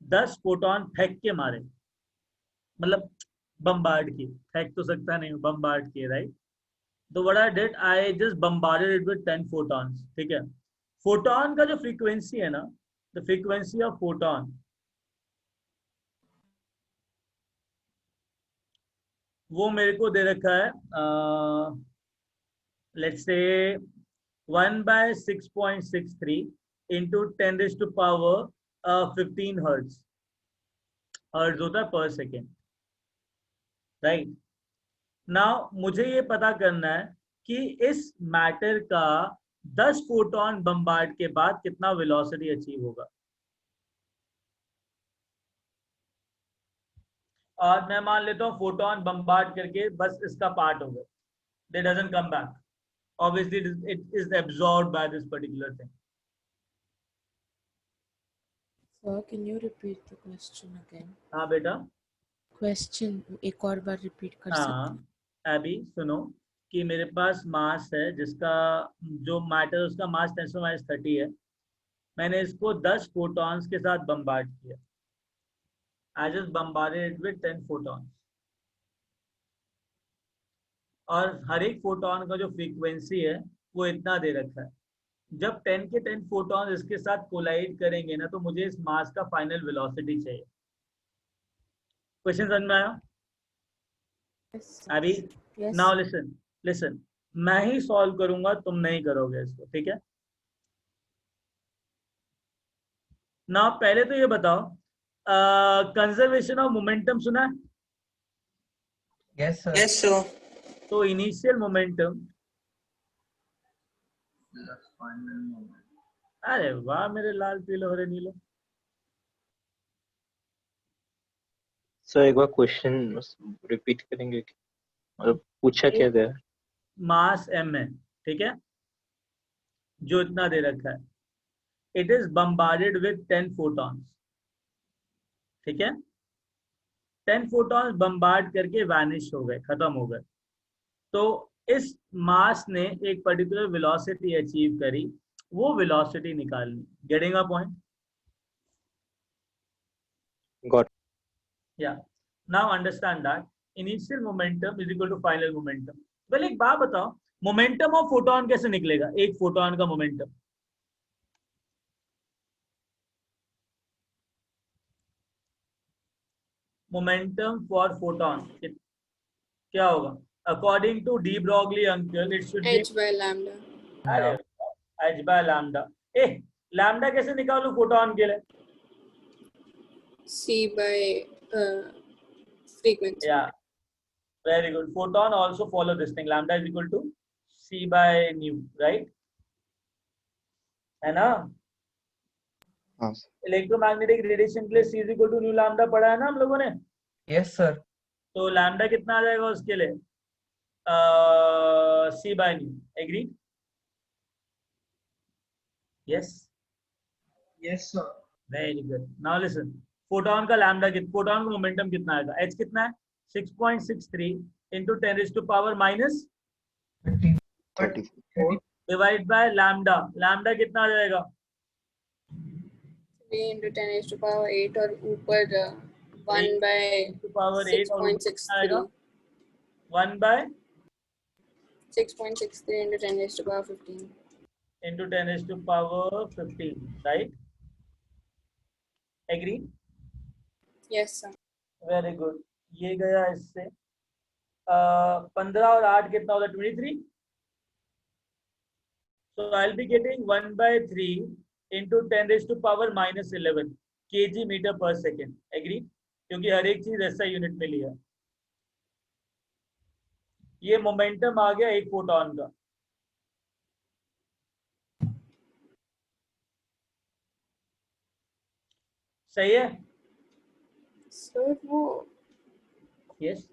10 फोटोन फेंक के मारे, मतलब बम्बार्ड की, फेंक तो सकता नहीं हूँ, बम्बार्ड किए, राइट? तो what I did, I just bombarded it with 10 photons, ठीक है? फोटोन का जो फ्रीक्वेंसी है ना, द फ्रीक्वेंसी ऑफ फोटोन, वो मेरे को दे रखा है let's say 1/6.63 into 10⁻15 hertz. Hertz होता है पर सेकेंड, राइट? नाउ मुझे ये पता करना है कि इस मैटर का 10 फोटोन बम्बार्ड के बाद कितना वेलोसिटी अचीव होगा। और मैं मान लेता हूँ फोटोन बम्बार्ड करके बस इसका पार्ट हो गया, they doesn't come back, obviously it is absorbed by this particular thing. Sir, can you repeat the question again? हाँ बेटा, Question एक और बार repeat कर सकते हाँ हैं? अभी सुनो कि मेरे पास मास है जिसका जो मैटर उसका मास 10⁻30 है। मैंने इसको 10 फोटॉन्स के साथ बम्बार्ड किया। I just bombarded it with 10 photons. और हर एक फोटोन का जो फ्रीक्वेंसी है वो इतना दे रखा है। जब 10 के 10 फोटॉन इसके साथ कोलाइड करेंगे ना, तो मुझे इस मास का फाइनल वेलोसिटी चाहिए। क्वेश्चन समझ में आया? Yes, sir. अभी Yes, नाउ sir. लिसन, मैं ही सॉल्व करूंगा, तुम नहीं करोगे इसको, ठीक है? ना पहले तो ये बताओ, कंजर्वेशन ऑफ मोमेंटम सुना है? Yes sir. Yes sir. तो इनिशियल मोमेंटम, अरे वाह मेरे लाल पीलो हरे नीलो। सर एक बार क्वेश्चन रिपीट करेंगे? मतलब पूछा क्या गया? मास m है, ठीक है, जो इतना दे रखा है, it is bombarded with 10 photons, ठीक है, 10 फोटॉन्स बम्बार्ड करके वैनिश हो गए, खत्म हो गए। तो इस मास ने एक पर्टिकुलर वेलोसिटी अचीव करी, वो वेलोसिटी निकालनी। Getting a point? Got ya now understand that initial momentum is equal to final momentum. Well एक बात बताओ, मोमेंटम ऑफ फोटोन कैसे निकलेगा, एक फोटोन का मोमेंटम? मोमेंटम फॉर फोटोन क्या होगा? According to de Broglie uncle it should be H by lambda. अरे h by lambda। ए लैम्डा कैसे निकालूं फोटोन के लिए? C by frequency. या very good, photon also follow this thing, lambda is equal to c by nu, right? है ना? हाँ इलेक्ट्रोमैग्नेटिक रेडिएशन के लिए c is equal to nu lambda पढ़ा है ना हम लोगों ने? Yes sir. तो लैम्डा कितना आ जाएगा उसके लिए? c by nu, agree? Yes yes sir. Very good. Now listen, photon का लैम्डा फोटोन का मोमेंटम कितना आएगा? h कितना है? 6.63 into 10 raised to power minus 34 divide by lambda. Lambda कितना आ जाएगा? 3 into 10 raised to power 8 और ऊपर 1 by to power 8 और ऊपर कितना आएगा? 6.63 1 by 6.63 into 10 raised to power 15 into 10 raised to power 15, right? Agree? yes sir very good. ये गया इससे 15 और 8 कितना होता है? 23। So I'll be getting 1 by 3 into 10 raised to power minus 11 kg meter per second. Agree? क्योंकि हर एक चीज ऐसा यूनिट में लिया। ये मोमेंटम आ गया एक फोटोन का। सही है? sir वो yes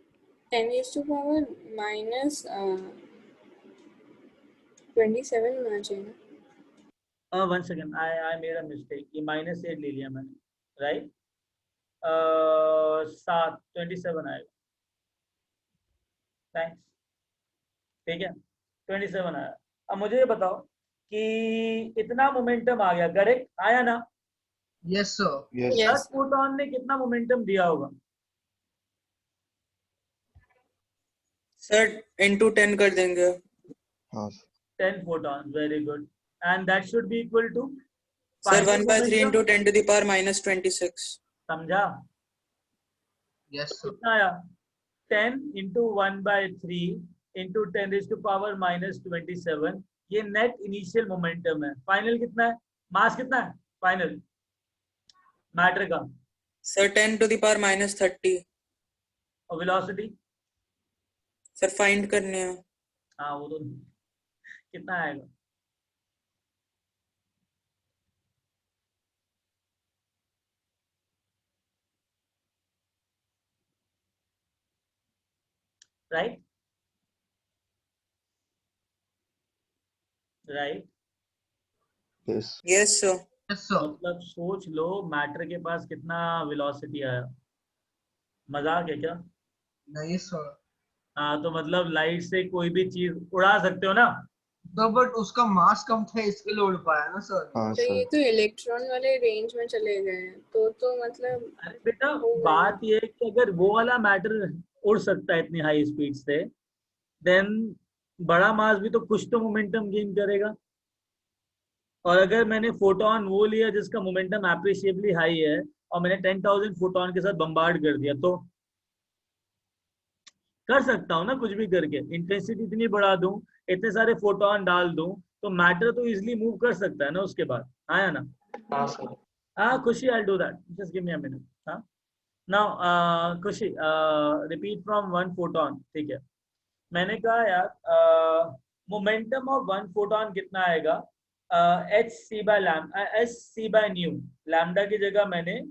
10 raised to power minus 27 होना चाहिए ना 1 second, I made a mistake, ये -8 ले लिया मैंने, राइट? 27 आएगा। थैंक्स, ठीक है, 27 आया। अब मुझे ये बताओ कि इतना मोमेंटम आ गया, करेक्ट आया ना? Yes sir. यस 10 फोटोन ने कितना मोमेंटम दिया होगा? सर into 10 कर देंगे। हाँ 10 photons, very good, and that should be equal to sir final 1 by 3 momentum। into 10 to the power minus 26। समझा? Yes sir. कितना आया? 10 into 1 by 3 into 10 raised to power minus 27, ये नेट इनिशियल मोमेंटम है। Final कितना है? मास कितना है final matter का? Sir 10 to the power minus 30। और वेलोसिटी? सर फाइंड करने हैं। हाँ वो तो कितना आएगा? Right right. Yes yes sir. Yes sir. मतलब सोच लो मैटर के पास कितना वेलोसिटी आया। मजाक है क्या? नहीं सर। हाँ तो मतलब लाइट से कोई भी चीज उड़ा सकते हो ना? तो बट उसका मास कम था इसके लिए उड़ पाया ना सर। हाँ तो ये सर तो इलेक्ट्रॉन वाले रेंज में चले गए हैं तो मतलब अरे बेटा हो गया। बात ये है कि अगर वो वाला मैटर उड़ सकता है इतनी हाई स्पीड से, देन बड़ा मास भी तो कुछ तो मोमेंटम गेन करेगा। और अगर मैंने फोटोन वो लिया जिसका मोमेंटम एप्रिशिएबली हाई है और मैंने 10,000 फोटोन के साथ बम्बार्ड कर दिया, तो कर सकता हूँ ना कुछ भी करके, इंटेंसिटी इतनी बढ़ा दूं, इतने सारे फोटोन डाल दूं, तो मैटर तो इजीली मूव कर सकता है ना उसके बाद। आया ना? हाँ सर। हाँ खुशी, I do that, just give me a minute. हाँ नाउ खुशी रिपीट फ्रॉम 1 फोटोन, ठीक है? मैंने कहा यार मोमेंटम ऑफ 1 फोटोन कितना आएगा? H C by lambda, H C by nu. Lambda की जगह मैंने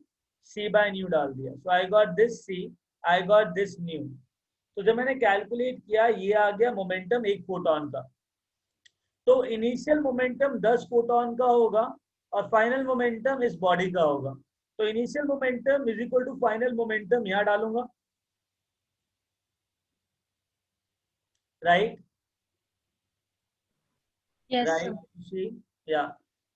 सी बाय न्यू डाल दिया, so I got this C, I got this nu. तो जब मैंने कैलकुलेट किया ये आ गया मोमेंटम एक फोटोन का। तो इनिशियल मोमेंटम 10 फोटोन का होगा और फाइनल मोमेंटम इस बॉडी का होगा। तो initial momentum is equal to final momentum यहाँ डालूंगा, राइट Yes, sir. राइट या।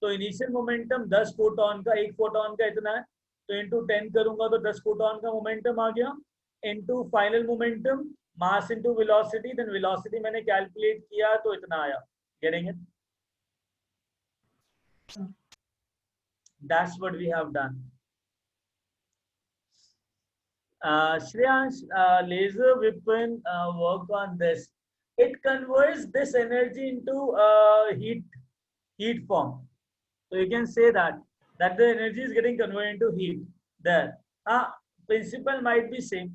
तो इनिशियल मोमेंटम 10 फोटोन का, एक फोटोन का इतना है, तो इनटू 10 करूंगा तो 10 फोटोन का मोमेंटम आ गया, into final momentum mass into velocity, then velocity मैंने कैलकुलेट किया तो इतना आया। Getting it? That's what we have done. Shreyansh, laser weapon work on this. It converts this energy into heat form. So you can say that the energy is getting converted into heat there. Principle might be same,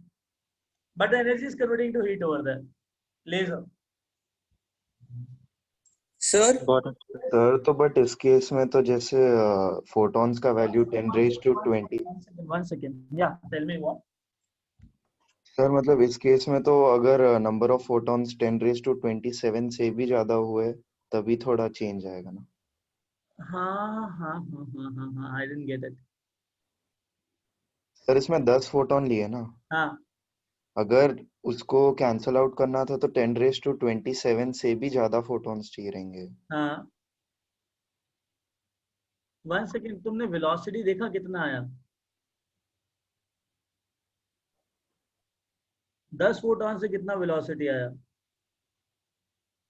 but the energy is converting to heat over there. Laser. Sir Got it. Sir तो but इस case में तो जैसे photons का value 10⁻20। One second. Yeah, tell me what. Sir मतलब इस case में तो अगर नंबर ऑफ फोटॉन्स 10⁻27 से भी ज्यादा हुए तभी थोड़ा चेंज आएगा ना। हाँ, I didn't get it. Sir इसमें 10 फोटॉन लिए ना, हाँ, अगर उसको कैंसल आउट करना था तो 10⁻27 से भी ज्यादा फोटॉन्स चाहिए रहेंगे। हाँ। 1 सेकेंड, तुमने वेलोसिटी देखा कितना आया? 10 फोटॉन से कितना वेलोसिटी आया?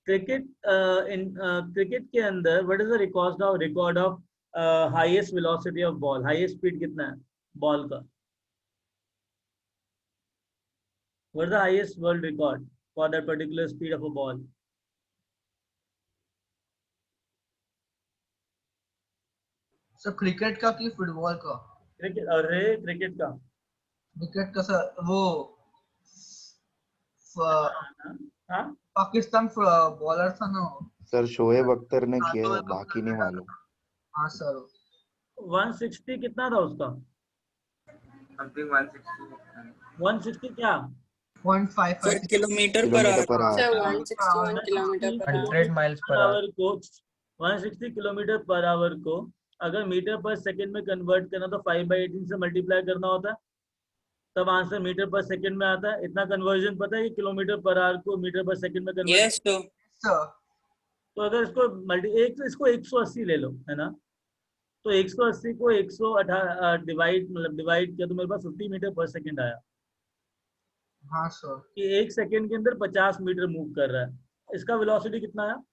क्रिकेट क्रिकेट के अंदर what is the record of highest velocity of ball, highest speed कितना है बॉल का? What is the highest world record for that particular speed of a ball? Sir cricket का कि फुटबॉल का? Cricket, अरे cricket का। क्रिकेट का sir वो हाँ, पाकिस्तान बॉलर था ना वो। सर शोएब अख्तर ने हाँ, किया तो है, बाकी नहीं मालूम। हाँ सर 160 कितना था उसका? समथिंग 160 160 क्या? 0.55 किलोमीटर पर किलोमीटर पर Sir, our. 161 kilometer per hour. 100 miles per hour को 160 किलोमीटर पर आवर को अगर मीटर पर सेकंड में कन्वर्ट करना तो 5/18 से मल्टीप्लाई करना होता है, तब आंसर मीटर पर सेकंड में आता है। इतना कन्वर्जन पता है कि किलोमीटर पर आवर को मीटर पर सेकंड में कन्वर्ट। यस तो सर तो अगर इसको इसको 180 ले लो, है ना, तो 180 को 118 डिवाइड किया तो मेरे पास 50 मीटर पर सेकंड आया हाँ सर कि एक सेकंड के अंदर 50 मीटर मूव कर रहा है। इसका वेलोसिटी कितना आया?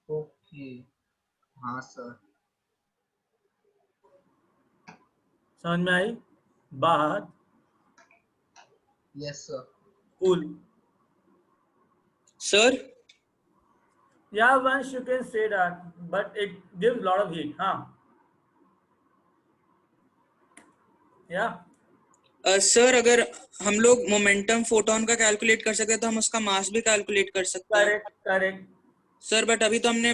ओके हाँ सर समझ में आई बात? Yes sir cool. Sir Yeah, once you can say that, but it gives lot of heat. हाँ, yeah. सर अगर हम लोग मोमेंटम फोटोन का कैलकुलेट कर सकते हैं तो हम उसका मास भी कैलकुलेट कर सकते हैं। Correct. सर बट अभी तो हमने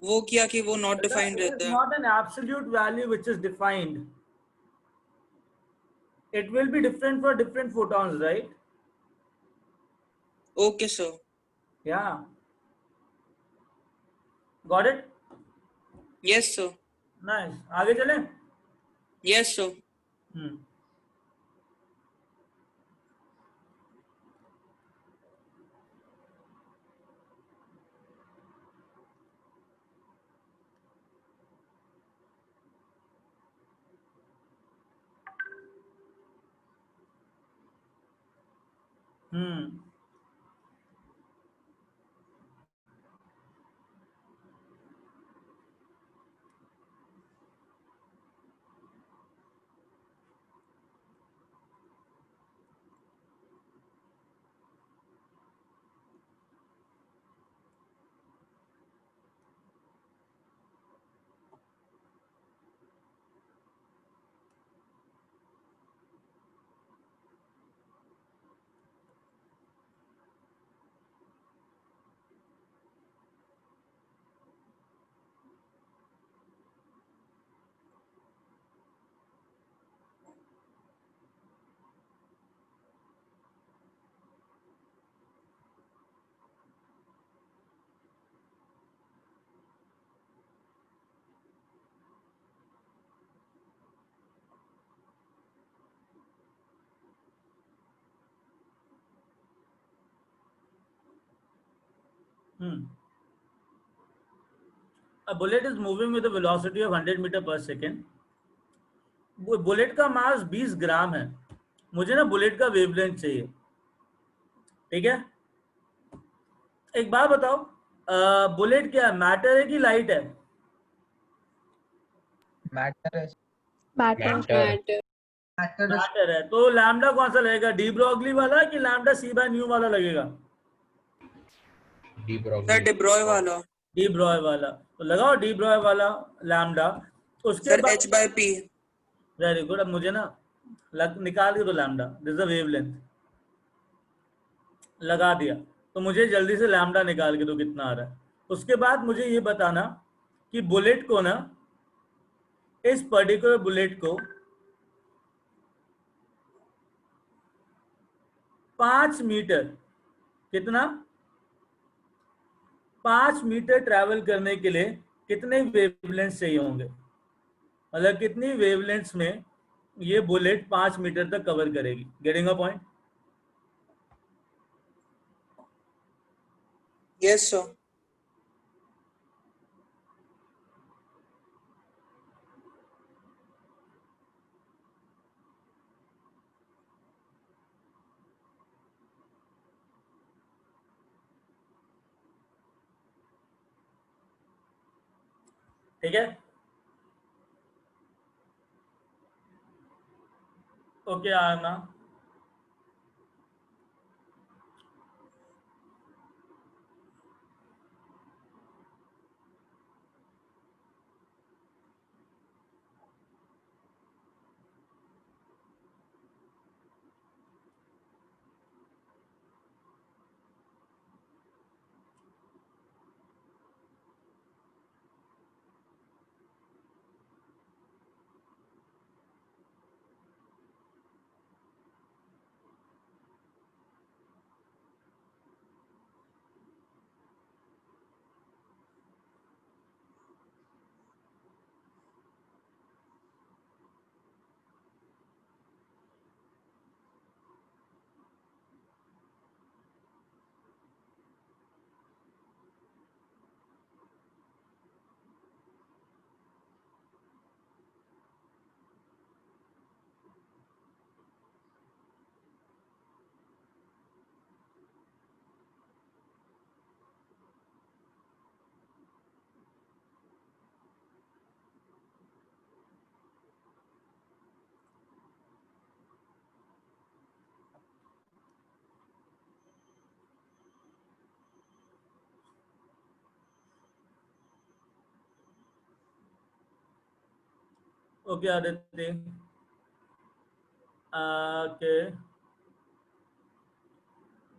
वो किया कि वो नॉट डिफाइंड It is रहता है। not an absolute value which is defined. It will be different for different photons, right? Okay sir Yeah. Got it? Yes sir Nice. आगे चले? Yes sir hmm. Hmm. A bullet is moving with a velocity of 100 metre per second. Bullet का mass 20 ग्राम है. मुझे ना bullet का wavelength चाहिए. ठीक है, एक बात बताओ, बुलेट क्या है, मैटर है कि लाइट है? मैटर है Matter. मैटर. मैटर है. तो लैम्डा कौन सा लगेगा, डी ब्रॉगली वाला कि लैम्डा सी बाय न्यू वाला लगेगा? D sir Broglie. डिब्रॉय वाला. डी ब्रॉय वाला. तो लगाओ डी ब्रॉय वाला लैम्डा. उसके सर बाद h by p. Very good. अब मुझे ना निकाल के दो lambda. This is the wavelength. लगा दिया. तो मुझे जल्दी से लैम्डा निकाल के दो कितना आ रहा है. उसके बाद मुझे ये बताना कि बुलेट को ना, इस पर्टिकुलर बुलेट को 5 मीटर, कितना, 5 मीटर ट्रैवल करने के लिए कितने वेवलेंथ चाहिए होंगे? मतलब कितनी वेवलेंथ्स में ये बुलेट 5 मीटर तक कवर करेगी? Getting a point? Yes sir. ठीक है, ओके आना. ओके आदित्य. ओके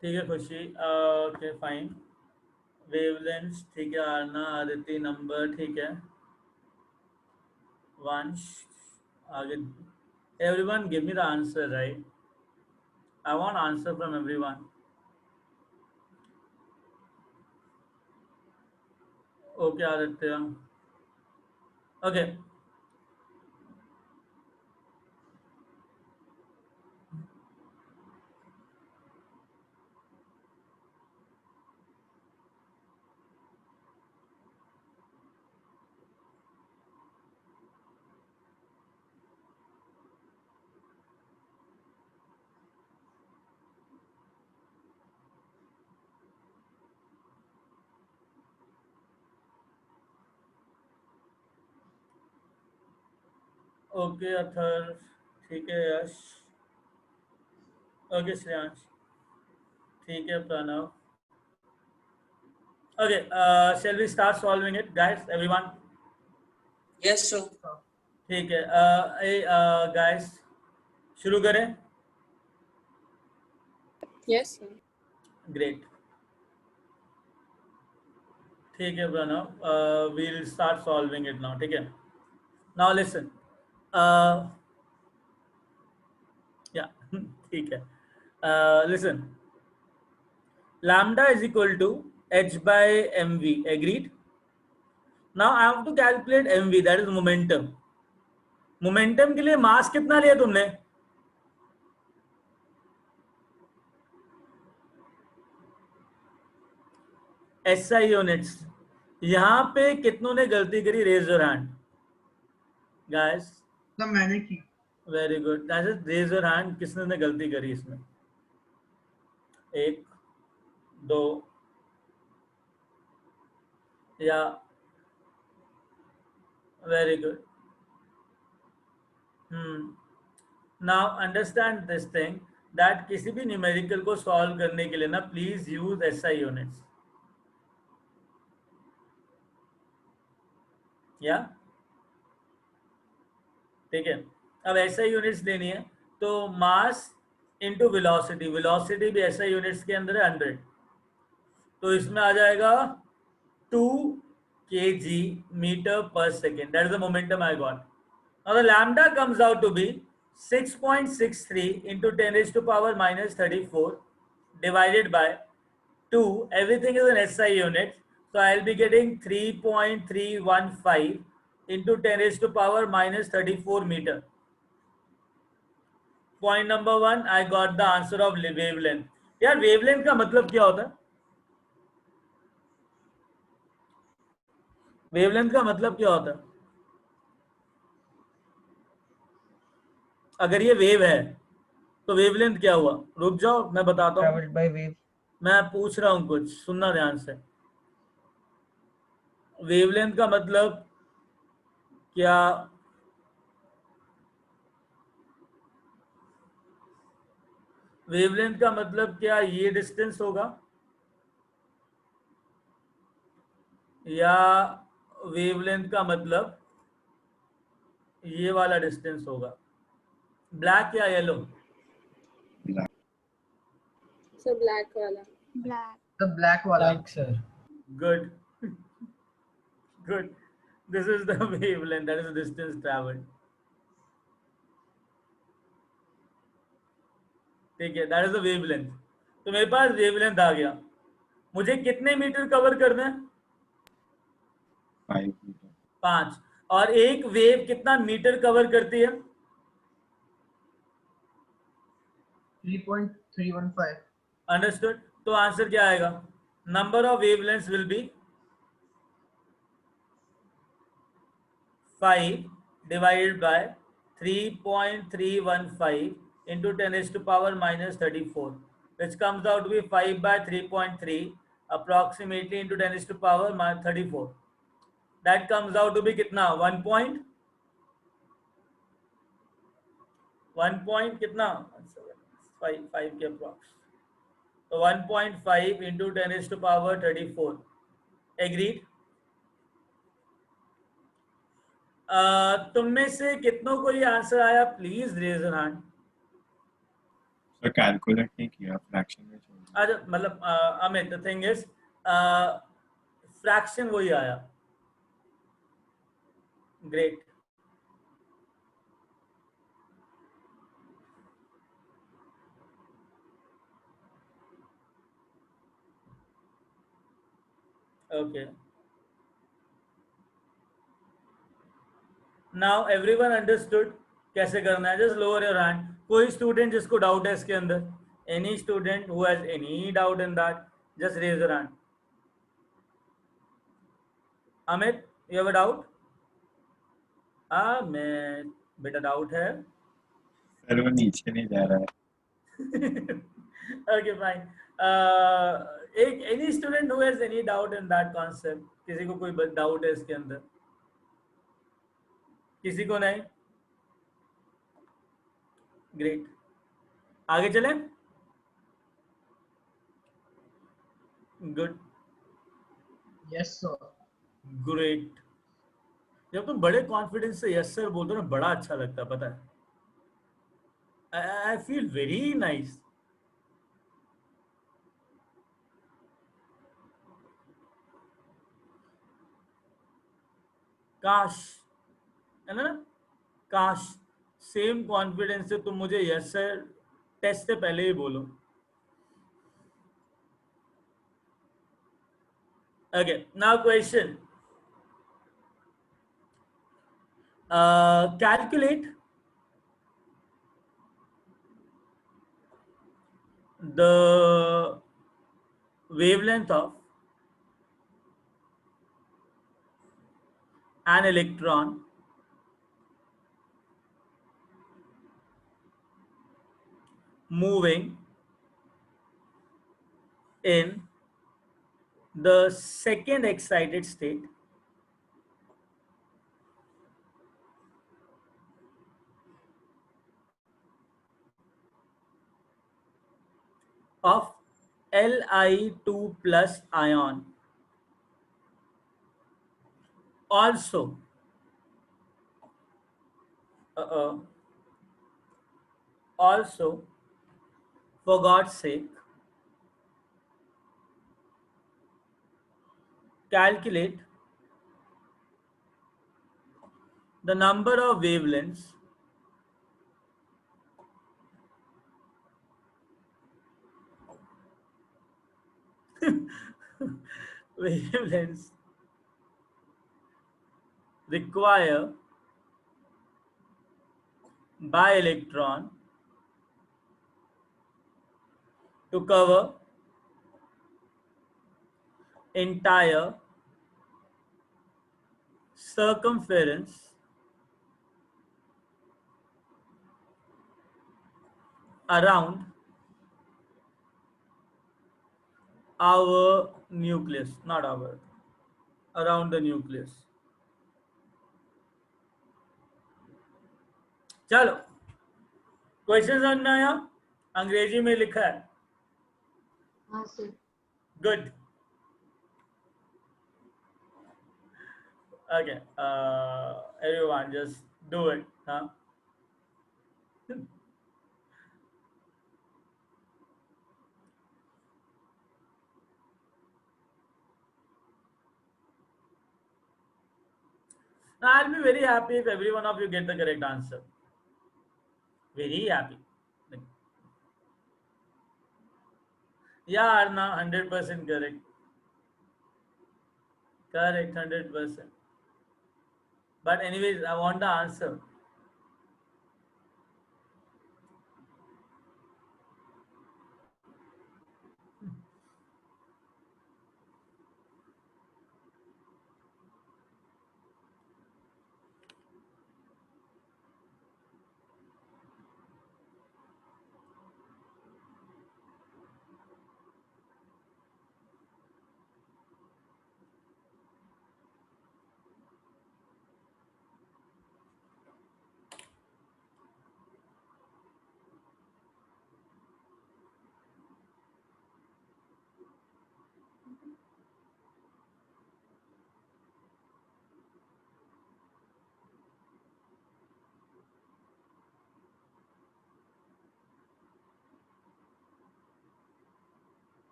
ठीक है खुशी. Okay fine. वेवलेंथ ठीक है. आरना, आदित्य, नंबर ठीक है. वंश आगे. Everyone give me the answer, right? I want answer from everyone. Okay Aditya. Okay okay Athar ठीक है. यश. ओके श्रेयांश ठीक है. Pranav. Okay shall we start solving it guys, everyone? Yes sir. ठीक है. गाइस शुरू करें. Yes, sir. ग्रेट. ठीक है Pranav. we'll start solving it now. ठीक है. now listen. या ठीक है. listen. Lambda is equal to h by mv. Agreed? Now I have to calculate mv, that is momentum. Momentum के लिए मास कितना लिया तुमने? SI यूनिट्स, यहाँ पे कितनों ने गलती करी? Raise your hand guys. तो मैंने की। Very good, raise your hand, किसने ने गलती करी इसमें? 1 2 या very good. Now understand this thing that किसी भी न्यूमेरिकल को सॉल्व करने के लिए ना प्लीज यूज SI यूनिट्स, या ठीक है। अब SI यूनिट्स लेनी है तो मास इंटू वेलोसिटी, वेलोसिटी भी SI यूनिट्स के अंदर है 100, तो इसमें आ जाएगा 2 kg meter per second. That is the momentum I got. Now the lambda comes out to be 6.63 into 10 raised to power minus 34 divided by 2. Everything is in SI units, so I'll be getting 3.315 into 10 raised to power minus 34 meter. Point number 1, I got the answer of wavelength. यार wavelength का मतलब क्या होता है? Wavelength का मतलब क्या होता है? अगर ये वेव है तो वेवलेंथ क्या हुआ? रुक जाओ मैं बताता हूँ। Travelled by wave. मैं पूछ रहा हूँ कुछ, सुनना ध्यान से। वेवलेंथ का मतलब क्या? वेवलेंथ का मतलब क्या ये डिस्टेंस होगा या वेवलेंथ का मतलब ये वाला डिस्टेंस होगा? ब्लैक या yellow? So black wala. Black. The black वाला। Sir. Good. Good. This is the wavelength, that is the distance traveled. ठीक है, that is the wavelength. तो मेरे पास wavelength आ गया। मुझे कितने मीटर कवर करना है? 5। और एक वेव कितना मीटर कवर करती है? 3.315। अंडरस्टूड। तो आंसर क्या आएगा? Number of wavelengths will be 5 divided by 3.315 into 10 raised to power minus 34, which comes out to be 5 by 3.3 approximately into 10 raised to power minus 34. That comes out to be कितना? 1 point कितना? 5 के approx, तो 1.5 into 10 raised to power 34. Agreed? तुम में से कितनों को ये आंसर आया? Please raise your hand. Sir calculate नहीं किया, फ्रैक्शन में छोड़ दिया। अच्छा, मतलब Amit, the thing is fraction वही आया। Great. Okay, now everyone understood कैसे करना है? Just lower your hand. कोई स्टूडेंट जिसको डाउट है इसके अंदर? Any student who has any doubt in that, just raise your hand. Amit, you have a doubt? Amit बेटा, डाउट है? सर वो नीचे नहीं जा रहा है। Okay fine. एक any student who has any doubt in that concept? किसी को कोई डाउट है इसके अंदर? किसी को नहीं? ग्रेट, आगे चलें। Good, yes sir. ग्रेट। जब तुम बड़े कॉन्फिडेंस से यस सर बोलते हो ना, बड़ा अच्छा लगता है, पता है। I feel very nice. काश, है ना, काश सेम कॉन्फिडेंस से तुम मुझे यस सर टेस्ट से पहले ही बोलो। Okay, now question. Calculate the wavelength of an electron moving in the second excited state of Li2 plus ion. Also, uh, also, for God's sake, calculate the number of wavelengths wavelengths require by electron to cover entire circumference around our nucleus, not our, around the nucleus. चलो, question समझ में आया? अंग्रेजी में लिखा है. हाँ sir. Good. Okay. Everyone, just do it. Huh? I'll be very happy if every one of you get the correct answer. Very happy. Yeah, Arna, 100% correct. Correct, 100%. But anyways, I want the answer.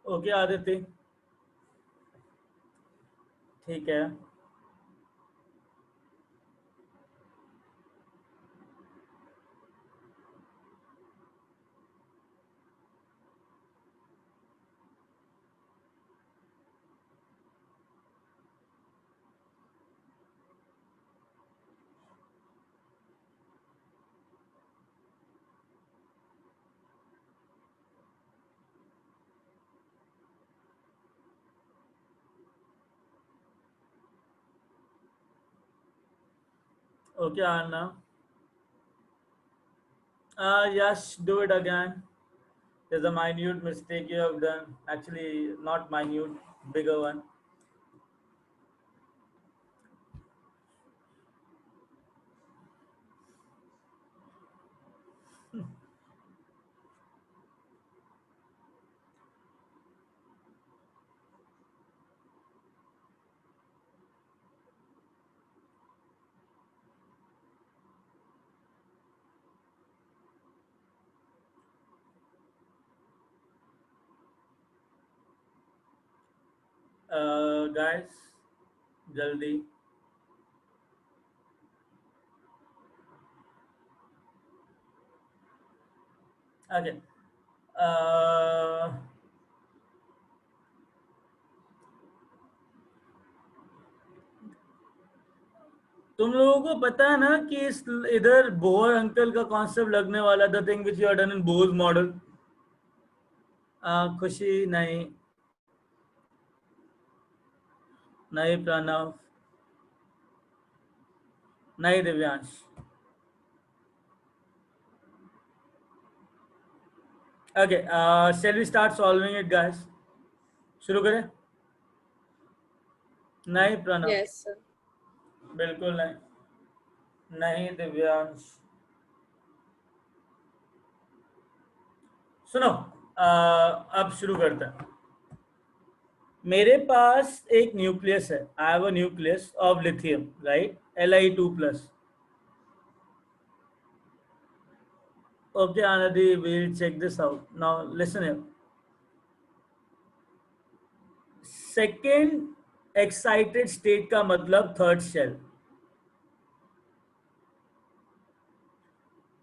Okay, Aditi. ठीक है. Okay, Anna. Yes, do it again. There's a minute mistake you have done. Actually, not minute, bigger one. Guys जल्दी okay तुम लोगों को पता है ना कि इस इधर बोर अंकल का कॉन्सेप्ट लगने वाला, the thing which you are done in Bohr model. Khushi नहीं, नहीं प्रणव, नहीं Divyansh. Okay shall we start solving it guys? शुरू करें? नहीं प्रणव, Yes, sir. बिल्कुल नहीं, नहीं दिव्यांश। सुनो अब शुरू करते हैं। मेरे पास एक न्यूक्लियस है, आई have a nucleus of lithium, right, Li2+. Okay, Anadi, we'll check this out. Now listen here. Second excited state का मतलब third shell.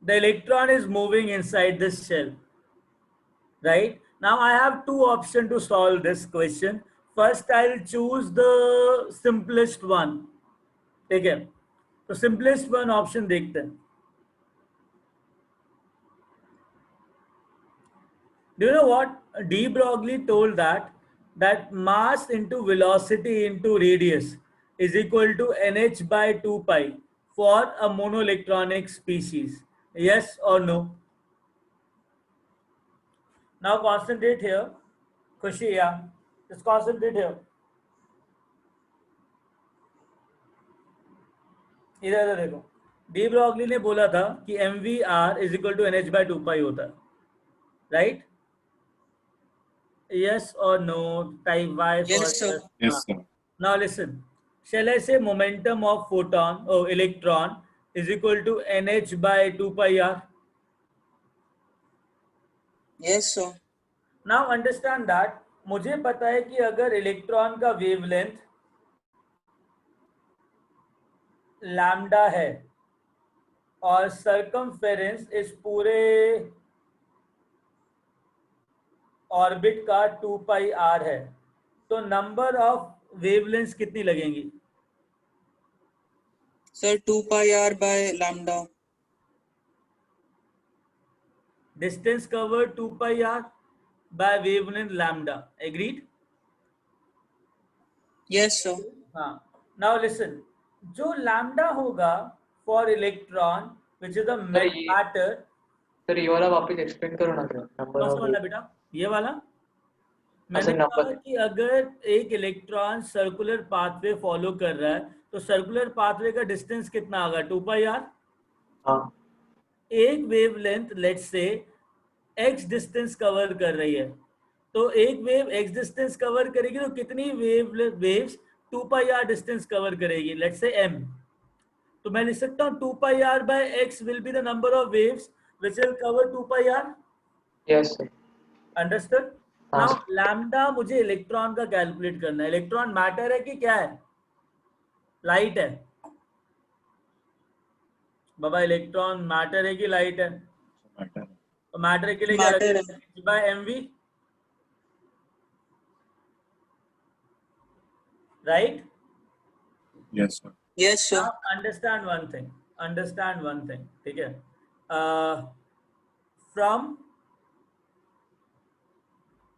The electron is moving inside this shell, right? Now I have two options to solve this question. First, I'll choose the simplest one. ठीक है, तो simplest one option देखते हैं. Do you know what de Broglie told that mass into velocity into radius is equal to nh by 2 pi for a monoelectronic species? Yes or no? Now concentrate here. Khushi, yeah. Just concentrate here. इधर देखो, de Broglie ने बोला था कि MVR is equal to NH by 2 pi होता है, right? Yes or no? Type Y for Yes, sir. Yes, sir. Now listen. Shall I say momentum of photon or electron is equal to NH by 2 pi r? Yes, sir. Now understand that मुझे पता है कि अगर electron का wavelength lambda है और circumference इस पूरे ऑर्बिट का 2 पाई r है, तो नंबर ऑफ वेवलेंथ्स कितनी लगेंगी? Sir, 2 pi r by lambda. Distance covered 2 pi r by wavelength lambda. Agreed? Yes, sir. हाँ. Now listen. जो लैम्डा होगा for electron which is the matter. Sir ये वाला वापस एक्सप्लेन करो ना सर, कौन सा वाला बेटा? ये वाला मैंने कहा कि अगर एक इलेक्ट्रॉन सर्कुलर पाथवे फॉलो कर रहा है तो सर्कुलर पाथवे का डिस्टेंस कितना होगा? 2 पाई r। हाँ, एक wavelength let's say x distance cover कर रही है, तो एक वेव x डिस्टेंस कवर करेगी तो कितनी वेव्स 2 पाई r डिस्टेंस कवर करेगी? Let's say m। तो मैं लिख सकता हूँ 2 पाई r by x will be the number of waves which will cover 2 pi r। Yes sir, understood? Now lambda मुझे इलेक्ट्रॉन का कैलकुलेट करना है। इलेक्ट्रॉन मैटर है कि क्या है? लाइट है। बाबा इलेक्ट्रॉन मैटर है कि लाइट है? Matter. तो मैटर के लिए क्या Matter रखेंगे? बाय mv, राइट? Yes, sir. Yes, sir. Now understand one thing. Understand one thing. ठीक है? From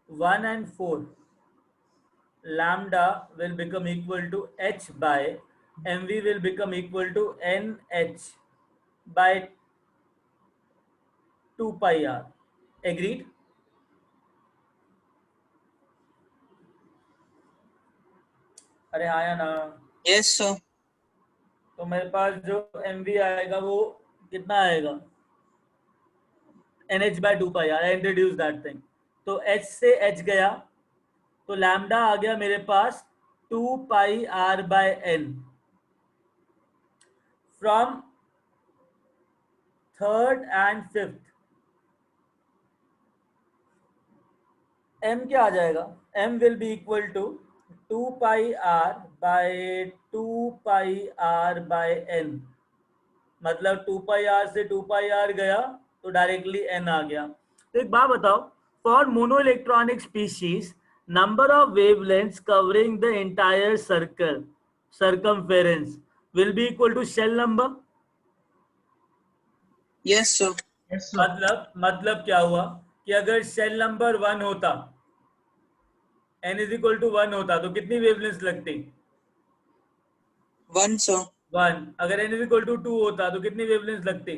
1 and 4, lambda will become equal to h by mv will become equal to nh by 2 pi r. Agreed? अरे आया ना? Yes, sir. तो मेरे पास जो mv आएगा वो कितना आएगा? nh by 2 pi r. I introduce that thing. तो h से h गया तो लैम्डा आ गया मेरे पास 2 पाई r by n। From third and fifth m क्या आ जाएगा? m will be equal to 2 pi r by 2 pi r by n, मतलब 2 pi r से 2 pi r गया तो डायरेक्टली n आ गया। तो एक बात बताओ, for mono electronic species number of wavelengths covering the entire circle circumference will be equal to shell number। Yes sir. Yes, sir. मतलब क्या हुआ कि अगर शेल नंबर 1 होता, n इज इक्वल टू 1 होता, तो कितनी वेवलेंथ लगती? 1 सर। 1। अगर n इज इक्वल टू 2 होता तो कितनी वेवलेंथ लगती?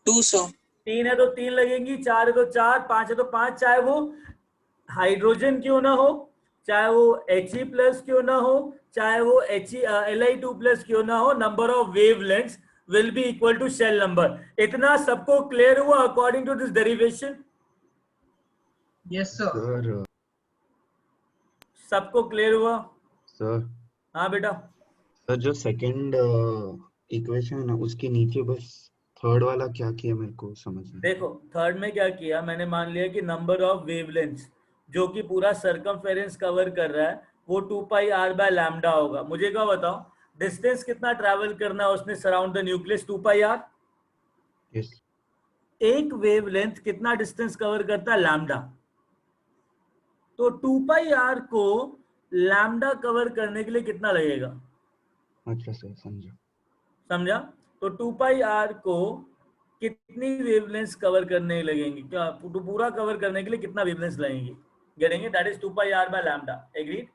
2 सर। 3 है तो 3 लगेंगी, 4 है तो 4, 5 है तो 5, चाहे वो हाइड्रोजन क्यों ना हो, चाहे वो He प्लस क्यों ना हो, चाहे वो Li2 प्लस क्यों ना हो, number of wavelengths will be equal to shell number। इतना सबको क्लियर हुआ according to this derivation? Yes, sir. Sir सबको क्लियर हुआ? सर हाँ बेटा। सर जो सेकंड इक्वेशन है ना, उसके नीचे बस थर्ड वाला क्या किया मेरे को समझ नहीं। देखो थर्ड में क्या किया, मैंने मान लिया कि नंबर ऑफ वेवलेंथ्स जो कि पूरा सर्कमफेरेंस कवर कर रहा है वो 2 पाई r बाय लैम्डा होगा। मुझे क्या बताओ, डिस्टेंस कितना ट्रैवल करना है उसने surround the nucleus? 2 pi r। Yes एक वेवलेंथ कितना डिस्टेंस कवर करता है? लैम्डा। तो 2 पाई r को लैम्डा कवर करने के लिए कितना लगेगा? अच्छा सर समझा। समझा? तो 2 पाई r को कितनी वेवलेंथ कवर करने लगेंगी, क्या तो पूरा कवर करने के लिए कितना वेवलेंथ लगेंगी? Getting it? That is 2 pi r by lambda. Agreed?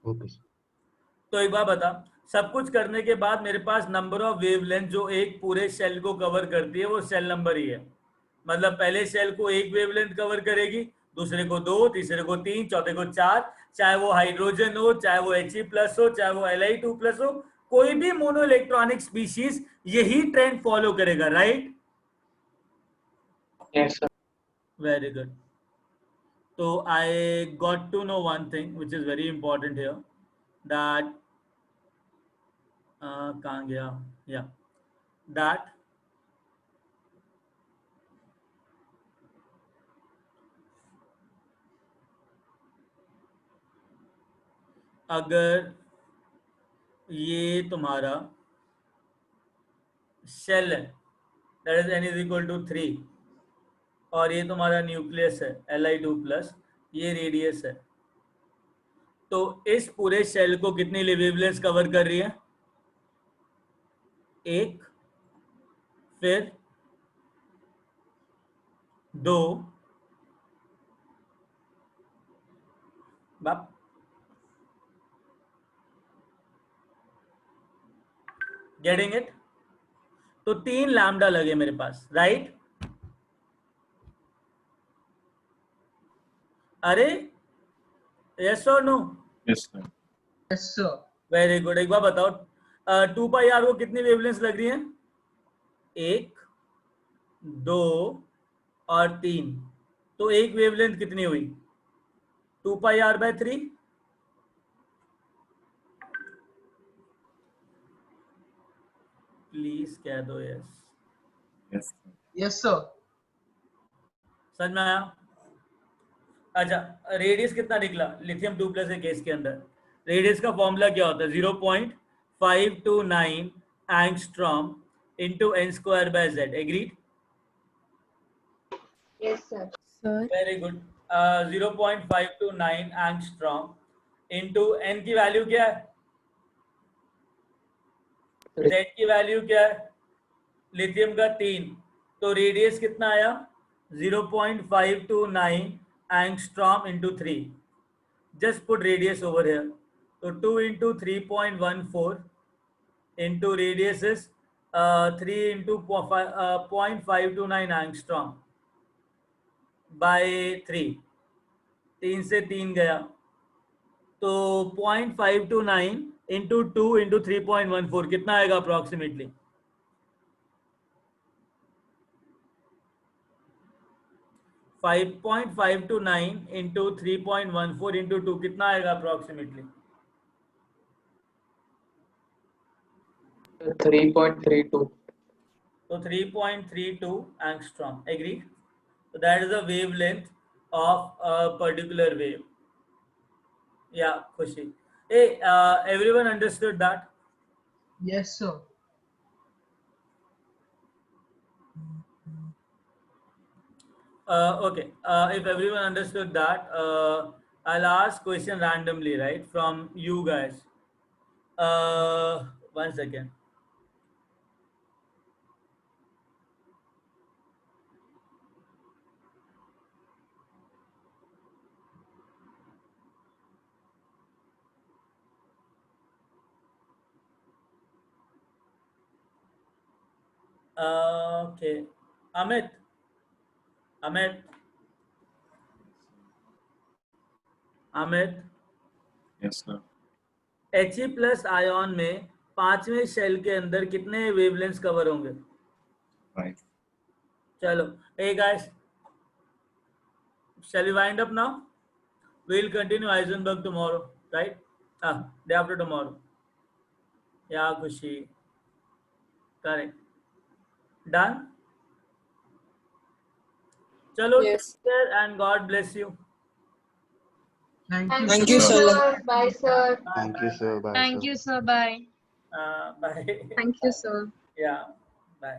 Okay sir. तो एक बार बता, सब कुछ करने के बाद मेरे पास नंबर ऑफ वेवलेंथ जो एक पूरे सेल को कवर करती है वो सेल नंबर ही है। मतलब पहले सेल को एक वेवलेंथ कवर करेगी, दूसरे को 2, तीसरे को 3, चौथे को 4, चाहे वो हाइड्रोजन हो, चाहे वो He प्लस हो, चाहे वो Li2 प्लस हो, कोई भी मोनो इलेक्ट्रॉनिक स्पीशीज यही ट्रेंड फॉलो करेगा। Right? Yes, sir. Very good. तो I got to know one thing which is very important here, that कहाँ गया, या दैट अगर ये तुम्हारा शेल है, that is n is equal to 3, और ये तुम्हारा न्यूक्लियस है Li2 प्लस, ये रेडियस है, तो इस पूरे शेल को कितनी वेवलेंथ कवर कर रही है? 1, फिर 2, बाप गेटिंग इट? तो 3 लैम्डा लगे मेरे पास। राइट? अरे यस और no? Yes, sir. Yes, sir. Very good. एक बार बताओ, 2 पाई r को कितनी वेवलेंथ लग रही है? 1, 2 और 3, तो एक वेवलेंथ कितनी हुई? 2 पाई r बाय 3। प्लीज कह दो yes. Yes, sir. Yes, sir. समझ में आया? अच्छा, रेडियस कितना निकला लिथियम 2 प्लस के केस के अंदर? रेडियस का फॉर्मूला क्या होता है? 0.529 angstrom into n square by z। Agreed? Yes, sir. Sir, very good. 0.529 angstrom into n की वैल्यू क्या है? z की वैल्यू क्या है? लिथियम का 3, तो रेडियस कितना आया? 0.529 angstrom into 3। just put radius over here, so 2 into 3.14 into radius is 3 into 0.529 angstrom by 3, 3 से 3 गया, तो 0.529 into 2 into 3.14 कितना आएगा अप्रोक्सीमेटली? 5.529 into 3.14 into 2 कितना आएगा अप्रोक्सीमेटली? 3.32. तो 3.32 angstrom। Agree? So that is the wavelength of a particular wave। Yeah, Khushi. Hey, everyone understood that? Yes, sir. Okay. If everyone understood that, I'll ask question randomly, right, from you guys. 1 second. Okay. Amit. Amit. Amit. Yes, sir. He plus ion में पांचवें shell के अंदर कितने wavelengths cover होंगे? 5. चलो, hey guys, shall we wind up now? We'll continue Heisenberg tomorrow, right? Day after tomorrow. Yeah, Khushi. Correct. Done? Chalo, Yes. take care and God bless you. Thank you, Thank you, sir. sir. Bye, sir. Thank you, sir. Bye, Thank sir. you, sir. Bye. Bye. Thank you, sir. Yeah, bye.